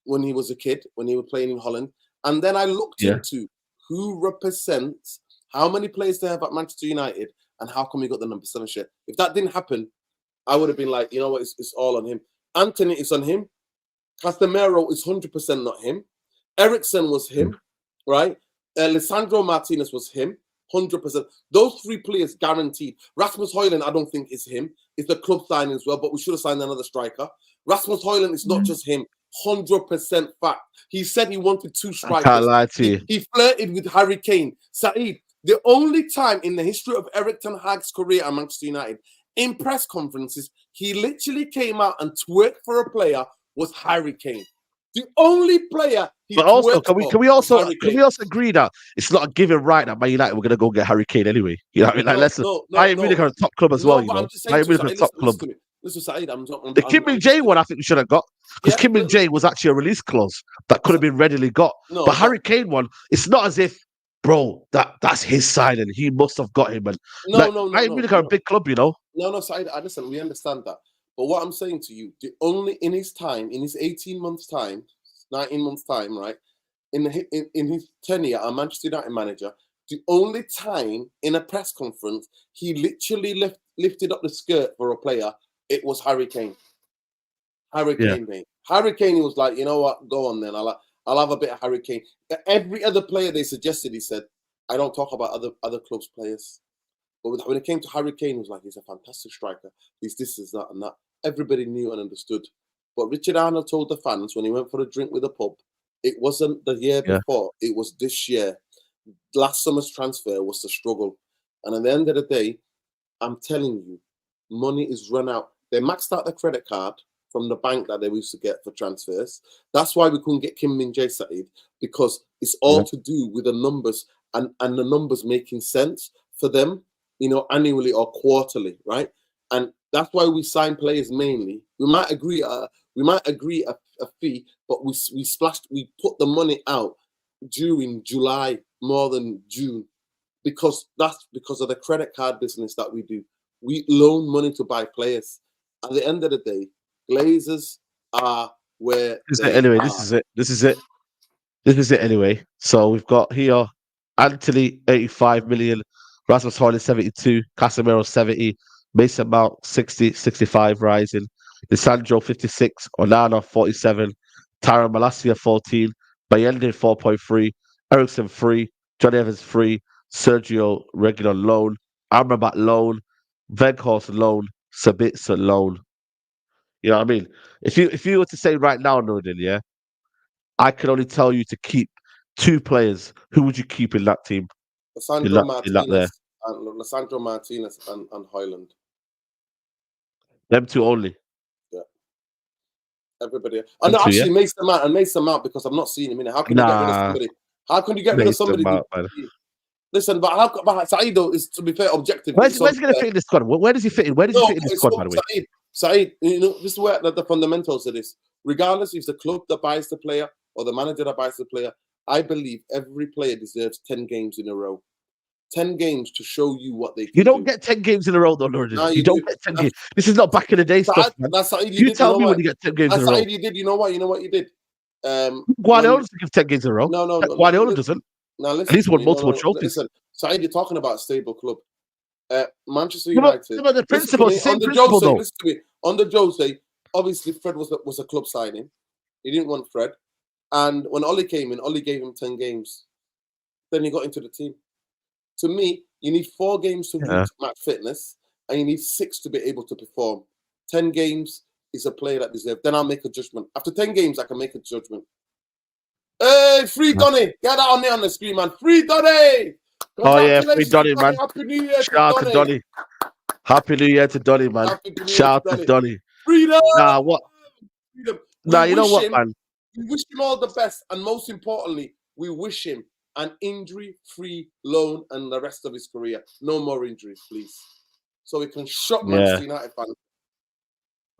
when he was a kid, when he was playing in Holland. And then I looked into who represents, how many players they have at Manchester United, and how come he got the number 7 shirt. If that didn't happen, I would have been like, you know what, it's all on him. Anthony is on him. Casemiro is 100% not him. Ericsson was him, right? Lisandro Martinez was him, 100%. Those 3 players guaranteed. Rasmus Højlund, I don't think is him. It's the club signing as well, but we should have signed another striker. Rasmus Højlund is not just him. 100% fact. He said he wanted 2 strikers. I can't lie to you. He flirted with Harry Kane. Saeed, the only time in the history of Eric Ten Hag's career at Manchester United, in press conferences, he literally came out and twerked for a player was Harry Kane. The only player he But also, twerked can we also Harry agree that it's not a given right that Man United we're gonna go get Harry Kane anyway? You know what I mean? Like, Bayern Munich are a top club as well. You but know, I'm just saying Bayern Munich are a top club. Listen, Saeed, The Kim Min Jae one, I think we should have got because Kim Min Jae was actually a release clause that could have been readily got. But Harry Kane one, it's not as if, bro, that's his signing. He must have got him. And Bayern Munich are a big club, you know. No, Saeed, listen, we understand that. But what I'm saying to you, the only in his 18 months time, 19 months time, right, in his tenure as Manchester United manager, the only time in a press conference he literally lifted up the skirt for a player, it was Harry Kane. Harry Yeah. Kane, mate. Harry Kane, he was like, you know what? Go on then. I'll have a bit of Harry Kane. Every other player they suggested, he said, I don't talk about other clubs' players. But when it came to Harry Kane, he was like, he's a fantastic striker. He's this, is that, and that. Everybody knew and understood. But Richard Arnold told the fans when he went for a drink with a pub, it wasn't the year Yeah. before, it was this year. Last summer's transfer was the struggle. And at the end of the day, I'm telling you, money is run out. They maxed out the credit card from the bank that they used to get for transfers. That's why we couldn't get Kim Min Jae Said, because it's all to do with the numbers and the numbers making sense for them, annually or quarterly, right? And that's why we sign players mainly. We might agree a fee, but we put the money out during July more than June, because that's because of the credit card business that we do. We loan money to buy players. At the end of the day, Glazers are where Anyway, this is it. This is it anyway. So we've got here Anthony 85 million, Rasmus Højlund 72, Casemiro 70, Mason Mount 60, 65 rising, Lisandro 56, Onana 47, Tyron Malacia 14, Bayende 4.3, Ericsson 3, John Evans 3, Sergio regular loan, Amrabat loan, Veghorst loan, Sabitzer loan. You know what I mean? If you were to say right now, Nordin, yeah, I can only tell you to keep two players. Who would you keep in that team? Lisandro In that there. Martinez and Højlund. Them two only. Yeah. Everybody. I know actually Mason Mount because I'm not seeing him in it. How can you get rid of somebody? How can you get rid of somebody? Listen, but Said, though, is, to be fair, objective. Where's he going to fit in this squad? Where does he fit in? Where does he fit in this squad, by the way? Said, this is where the fundamentals of this. Regardless if it's the club that buys the player or the manager that buys the player, I believe every player deserves 10 games in a row. 10 games to show you what they can do. You don't get 10 games in a row, though, Lord. No, you don't get 10 games. This is not back in the day stuff, man. That's Said, you tell me when you get 10 games in a row. You did. You know what you did? Guardiola doesn't give 10 games in a row. No. Guardiola doesn't. Now listen, he's won multiple trophies. Listen, Said, you're talking about a stable club. Manchester United. The principle, the same principle, though. Listen to me. Under Jose, obviously Fred was a club signing. He didn't want Fred. And when Ollie came in, Ollie gave him 10 games. Then he got into the team. To me, you need 4 games to reach match fitness, and you need 6 to be able to perform. 10 games is a player that deserves. Then I'll make a judgment. After 10 games, I can make a judgment. Hey, free Donny! Get that on there on the screen, man. Free Donny! Oh yeah, free Donny, man. Happy New Year Shout out to Donny. Happy New Year to Donny, man. Shout out to Donny. Freedom! Nah, what? Freedom. Nah, you know what, man? We wish him all the best, and most importantly, we wish him an injury-free loan and the rest of his career. No more injuries, please. So we can shock Manchester United fans.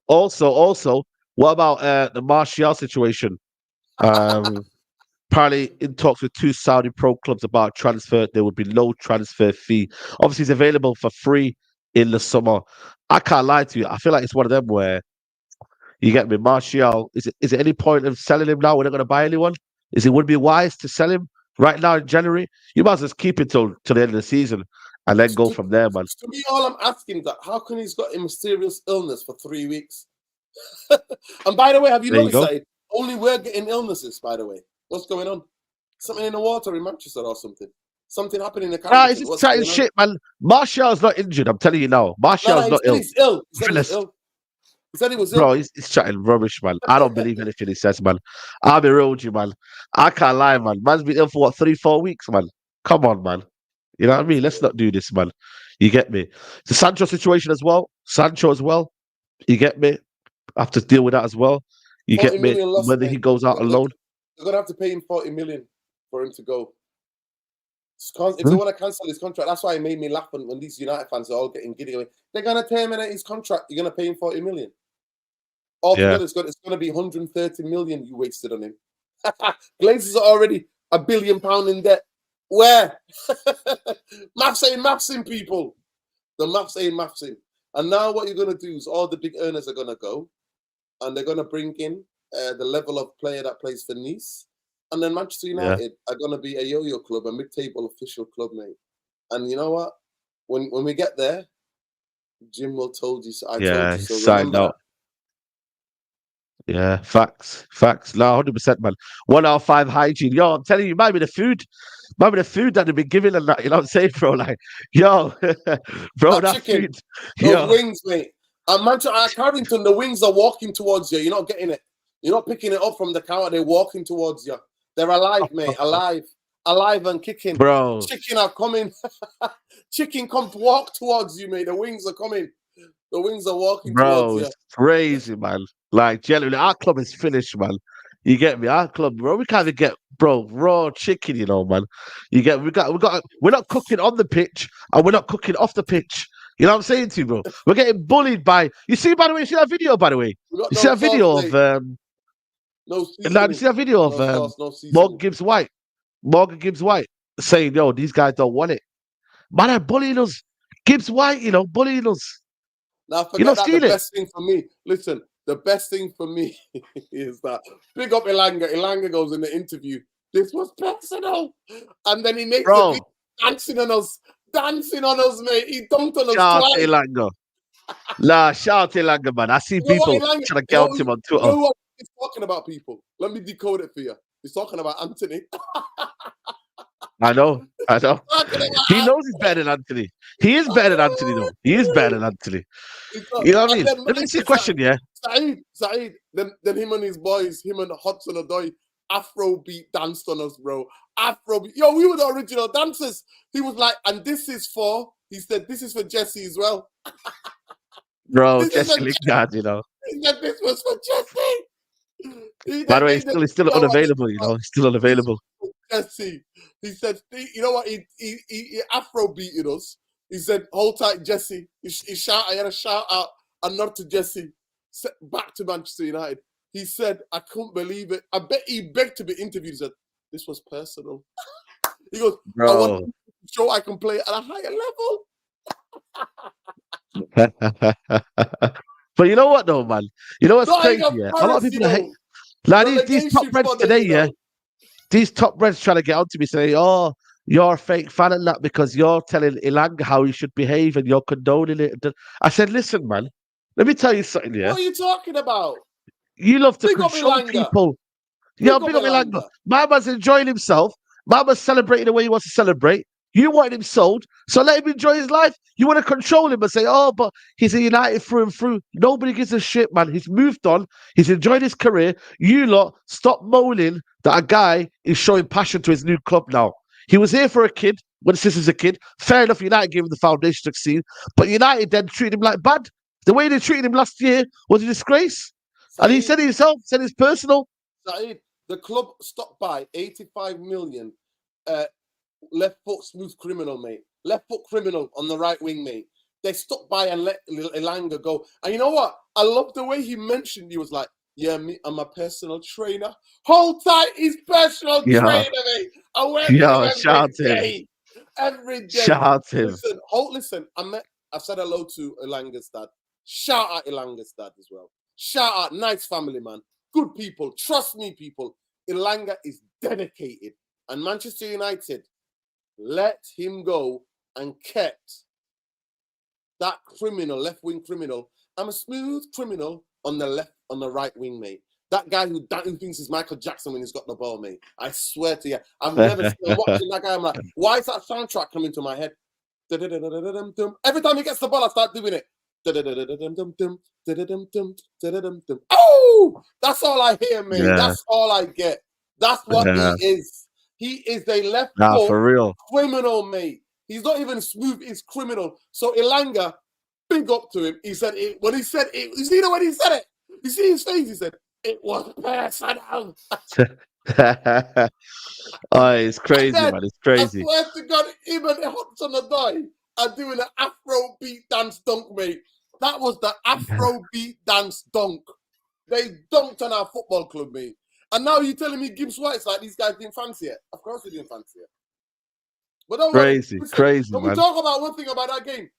Also, what about the Martial situation? Apparently, in talks with 2 Saudi pro clubs about transfer, there would be no transfer fee. Obviously, it's available for free in the summer. I can't lie to you. I feel like it's one of them where you get me. Martial, is it any point of selling him now? We're not going to buy anyone. Would it be wise to sell him right now in January? You might as well keep it till the end of the season and then go from there, man. To me, all I'm asking is that how can he's got a mysterious illness for 3 weeks? And by the way, have you noticed that only we're getting illnesses, by the way? What's going on? Something in the water in Manchester or something? Something happened in the country? It's just chatting shit, man. Martial's not injured, I'm telling you now. Martial's not ill. He's ill. He said he's ill. He said he was ill. Bro, he's chatting rubbish, man. I don't believe anything he says, man. I'll be real with you, man. I can't lie, man. Man's been ill for what, 3-4 weeks, man. Come on, man. You know what I mean? Let's not do this, man. You get me? The Sancho situation as well. Sancho as well. You get me? I have to deal with that as well. You get me? Whether he goes out alone. They're going to have to pay him 40 million for him to go. If they want to cancel his contract, that's why it made me laugh when these United fans are all getting giddy. They're going to terminate his contract. You're going to pay him 40 million. Altogether, it's going to be 130 million you wasted on him. Glazers are already £1 billion in debt. Where? Maths ain't mathsing, people. The maths ain't mathsing. And now what you're going to do is all the big earners are going to go, and they're going to bring in the level of player that plays for Nice. And then Manchester United are going to be a yo-yo club, a mid-table official club, mate. And you know what? When we get there, Jim will told you so. I told you so. Signed out. Yeah, facts. No, 100%, man. 1 out of 5 hygiene. Yo, I'm telling you, might be the food that they've been giving and that. You know what I'm saying, bro? Like, yo, bro, That that chicken, food, those yo, wings, mate. And Manchester Carrington, the wings are walking towards you. You're not getting it. You're not picking it up from the counter. They're walking towards you. They're alive, mate. Alive and kicking. bro, Chicken are coming. Chicken come to walk towards you, mate. The wings are coming. The wings are walking towards bro, you. it's crazy, man. Like, genuinely, our club is finished, man. You get me? Our club, bro. We can't even get, bro, raw chicken. You know, man. You get? We got. We're not cooking on the pitch, and we're not cooking off the pitch. You know what I'm saying to you, bro? We're getting bullied by. You see, by the way, you see that video, by the way. We got You see no that sauce, video of mate. No Now, you seasoning. see that video of No sauce, no Morgan seasoning. Gibbs White. Morgan Gibbs White saying, "Yo, these guys don't want it." Man, they're bullying us. Gibbs White, bullying us. Now, You forget not that. The steal it, best thing for me, listen, the best thing for me is that big up Ilanga. Ilanga goes in the interview. This was personal. And then he makes the video bro. dancing on us, mate. He dunked on us Shout out to twice. Elanga. Nah, shout out to Elanga, man. I see You know what, people Ilanga? trying to You get know, on to him on you Twitter. know what he's talking about, people? Let me decode it for you. He's talking about Anthony. I know. Talking He about knows he's better than Anthony. He is better than Anthony, though. He is better than Anthony. You know what I And mean? then Let me ask you a question, yeah? Saeed, then him and his boys, him and Hudson Odoi, Afrobeat danced on us, bro. Afrobeat. Yo, we were the original dancers. He was like, and this is for, he said, this is for Jesse as well. Bro, This is Jesse for Lingard, you know. He said this was for Jesse. By the way, he's still You know what? unavailable, He's still unavailable. Jesse. He said, you know what? He Afro beated us. He said, hold tight, Jesse. He had a shout out and nod to Jesse. Back to Manchester United. He said, I couldn't believe it. I bet he begged to be interviewed. He said, this was personal. He goes, I want Bro. to show I can play at a higher level. But you know what, though, man? You know what's crazy, Nottingham yeah? A lot of Forest, you people are hate. know. Like these top Relegation reds for them, today, you yeah? know. These top reds trying to get onto me saying, "Oh, you're a fake fan and that because you're telling Ilanga how he should behave and you're condoning it." I said, "Listen, man, let me tell you something. Yeah, What are you talking about? you love to Big up control Ilanga. people. Yeah, Big up big up Ilanga. Ilanga. Mama's enjoying himself. Mama's celebrating the way he wants to celebrate. You wanted him sold, so let him enjoy his life. You want to control him and say, "Oh, but he's a United through and through." Nobody gives a shit, man. He's moved on. He's enjoyed his career. You lot stop moaning that a guy is showing passion to his new club now. He was here for a kid when since he was a kid. Fair enough, United gave him the foundation to succeed, but United then treated him like bad. The way they treated him last year was a disgrace. And he said it himself, said it's personal. Saeed, the club stopped by 85 million left foot smooth criminal, mate. Left foot criminal on the right wing, mate. They stopped by and let Elanga go. And you know what? I love the way he mentioned he was like, yeah, me, I'm a personal trainer. Hold tight, he's personal trainer, mate. I work with him every day. Every day. Shout him. Listen, I said hello to Elanga's dad. Shout out Elanga's dad as well. Shout out, nice family, man. Good people. Trust me, people. Elanga is dedicated. And Manchester United let him go and kept that criminal, left wing criminal. I'm a smooth criminal on the right wing, mate. That guy who thinks he's Michael Jackson when he's got the ball, mate. I swear to you, I've never seen watching that guy. I'm like, why is that soundtrack coming to my head? Every time he gets the ball, I start doing it. Oh, that's all I hear, mate. Yeah. That's all I get. That's what he is. He is a left foot for real criminal, mate. He's not even smooth, he's criminal. So Elanga, big up to him. He said it when he said it. You see when he said it? You see his face? He said, it was personal. Oh, it's crazy, man. It's crazy. I swear to God, him and Hudson Odoi are doing an Afro beat dance dunk, mate. That was the Afro beat dance dunk. They dunked on our football club, mate. And now you're telling me Gibbs White's like these guys didn't fancy it. Of course they didn't fancy it. But don't crazy, worry. Crazy, Can man. we talk about one thing about that game?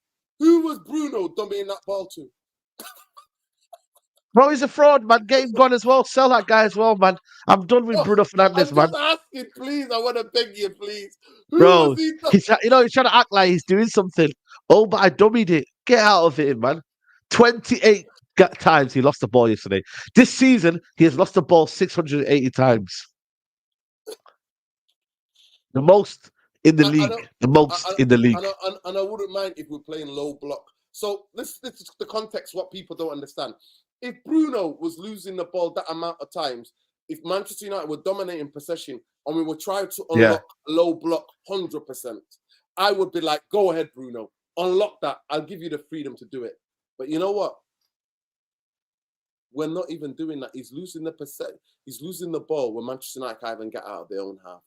Who was Bruno dumping that ball to? Bro, he's a fraud, man. Game gone as well. Sell that guy as well, man. I'm done with Bruno Fernandes, man. I'm just asking, please. I want to beg you, please. Bro, he's trying to act like he's doing something. Oh, but I dummied it. Get out of it, man. 28 times he lost the ball yesterday. This season, he has lost the ball 680 times. The most in the league. The most in the league. And I wouldn't mind if we're playing low block. So this is the context, what people don't understand. If Bruno was losing the ball that amount of times, if Manchester United were dominating possession and we were trying to unlock low block 100%, I would be like, go ahead, Bruno. Unlock that. I'll give you the freedom to do it. But you know what? We're not even doing that. He's losing the ball when Manchester United can't even get out of their own half.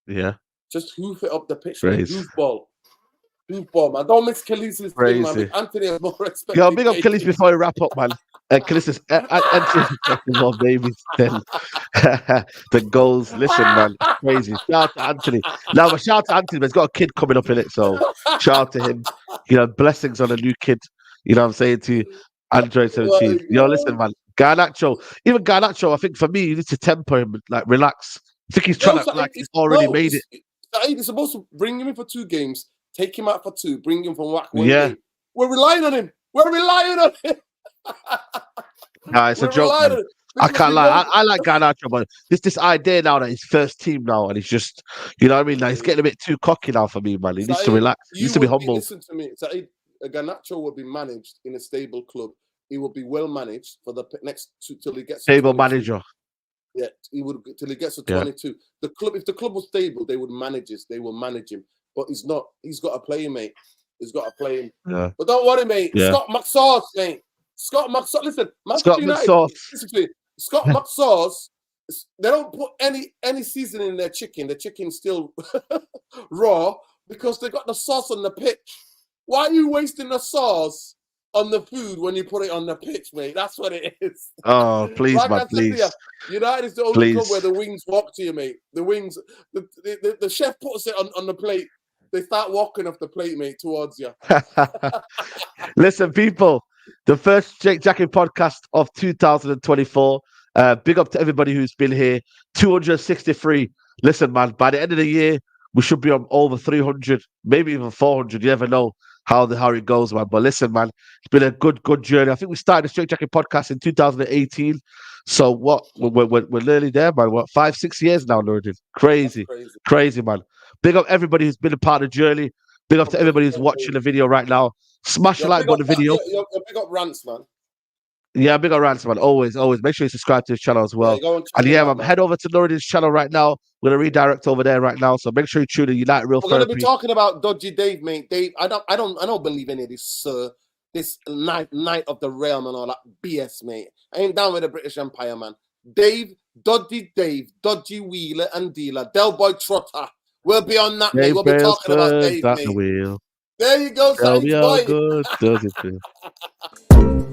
Yeah. Just hoof it up the pitch. Hoof ball, man. Don't mix Khaleesi's thing, man. Anthony has more respect. Yo, big up Khaleesi before we wrap up, man. Khaleesi's Anthony more babies than the goals. Listen, man, crazy. Shout out to Anthony. Now, but shout out to Anthony. He's got a kid coming up in it, so shout out to him. You know, blessings on a new kid. You know what I'm saying to you, Android 17. Yo, listen, man. Garnacho, I think for me, you need to temper him, like relax. I think he's trying to, like, he's already made it. He's supposed to bring him in for 2 games, take him out for 2, bring him from whack 1 game. We're relying on him. Nah, it's a joke, man. I can't lie. I like Garnacho, but this idea now that he's first team now, and he's just, you know what I mean? Like, he's getting a bit too cocky now for me, man. He needs to relax. He needs to be humble. Listen to me. Garnacho will be managed in a stable club. He will be well managed for the next till he gets stable manager. Yeah, he would till he gets to 22. The club, if the club was stable, they would manage this. They will manage him, but he's not. He's got to play him, mate. He's got to play him. Yeah. But don't worry, mate. Yeah. Scott McSauce, mate. Scott McSauce. Listen, Scott McSauce. Scott McSauce. They don't put any seasoning in their chicken. The chicken's still raw because they got the sauce on the pitch. Why are you wasting the sauce on the food when you put it on the pitch, mate? That's what it is. Oh, please, man, please. United is the only club where the wings walk to you, mate. The wings, the chef puts it on the plate. They start walking off the plate, mate, towards you. Listen, people, the first Straightjacket podcast of 2024. Big up to everybody who's been here. 263. Listen, man, by the end of the year, we should be on over 300, maybe even 400. You never know how it goes, man. But listen, man, it's been a good journey. I think we started the Straightjacket podcast in 2018. So what? We're nearly there, man. What, 5-6 years now, Nuruddin? Crazy, man. Big up everybody who's been a part of the journey. Big up to everybody who's watching the video right now. Smash the like button on the video. Big up Rants, man. Yeah, big up Rants, man. Always. Make sure you subscribe to his channel as well. Man, head over to Nuruddin's channel right now. We're gonna redirect over there right now. So make sure you tune in. United Real Therapy. We're gonna be talking about Dodgy Dave, mate. Dave, I don't believe any of this, this night of the realm and all that BS, mate. I ain't down with the British Empire, man. Dave, Dodgy Wheeler and Dealer, Del Boy Trotter. We'll be on that, mate. We'll be talking about Dave, mate. There you go, Saints boy. Good. Does it feel?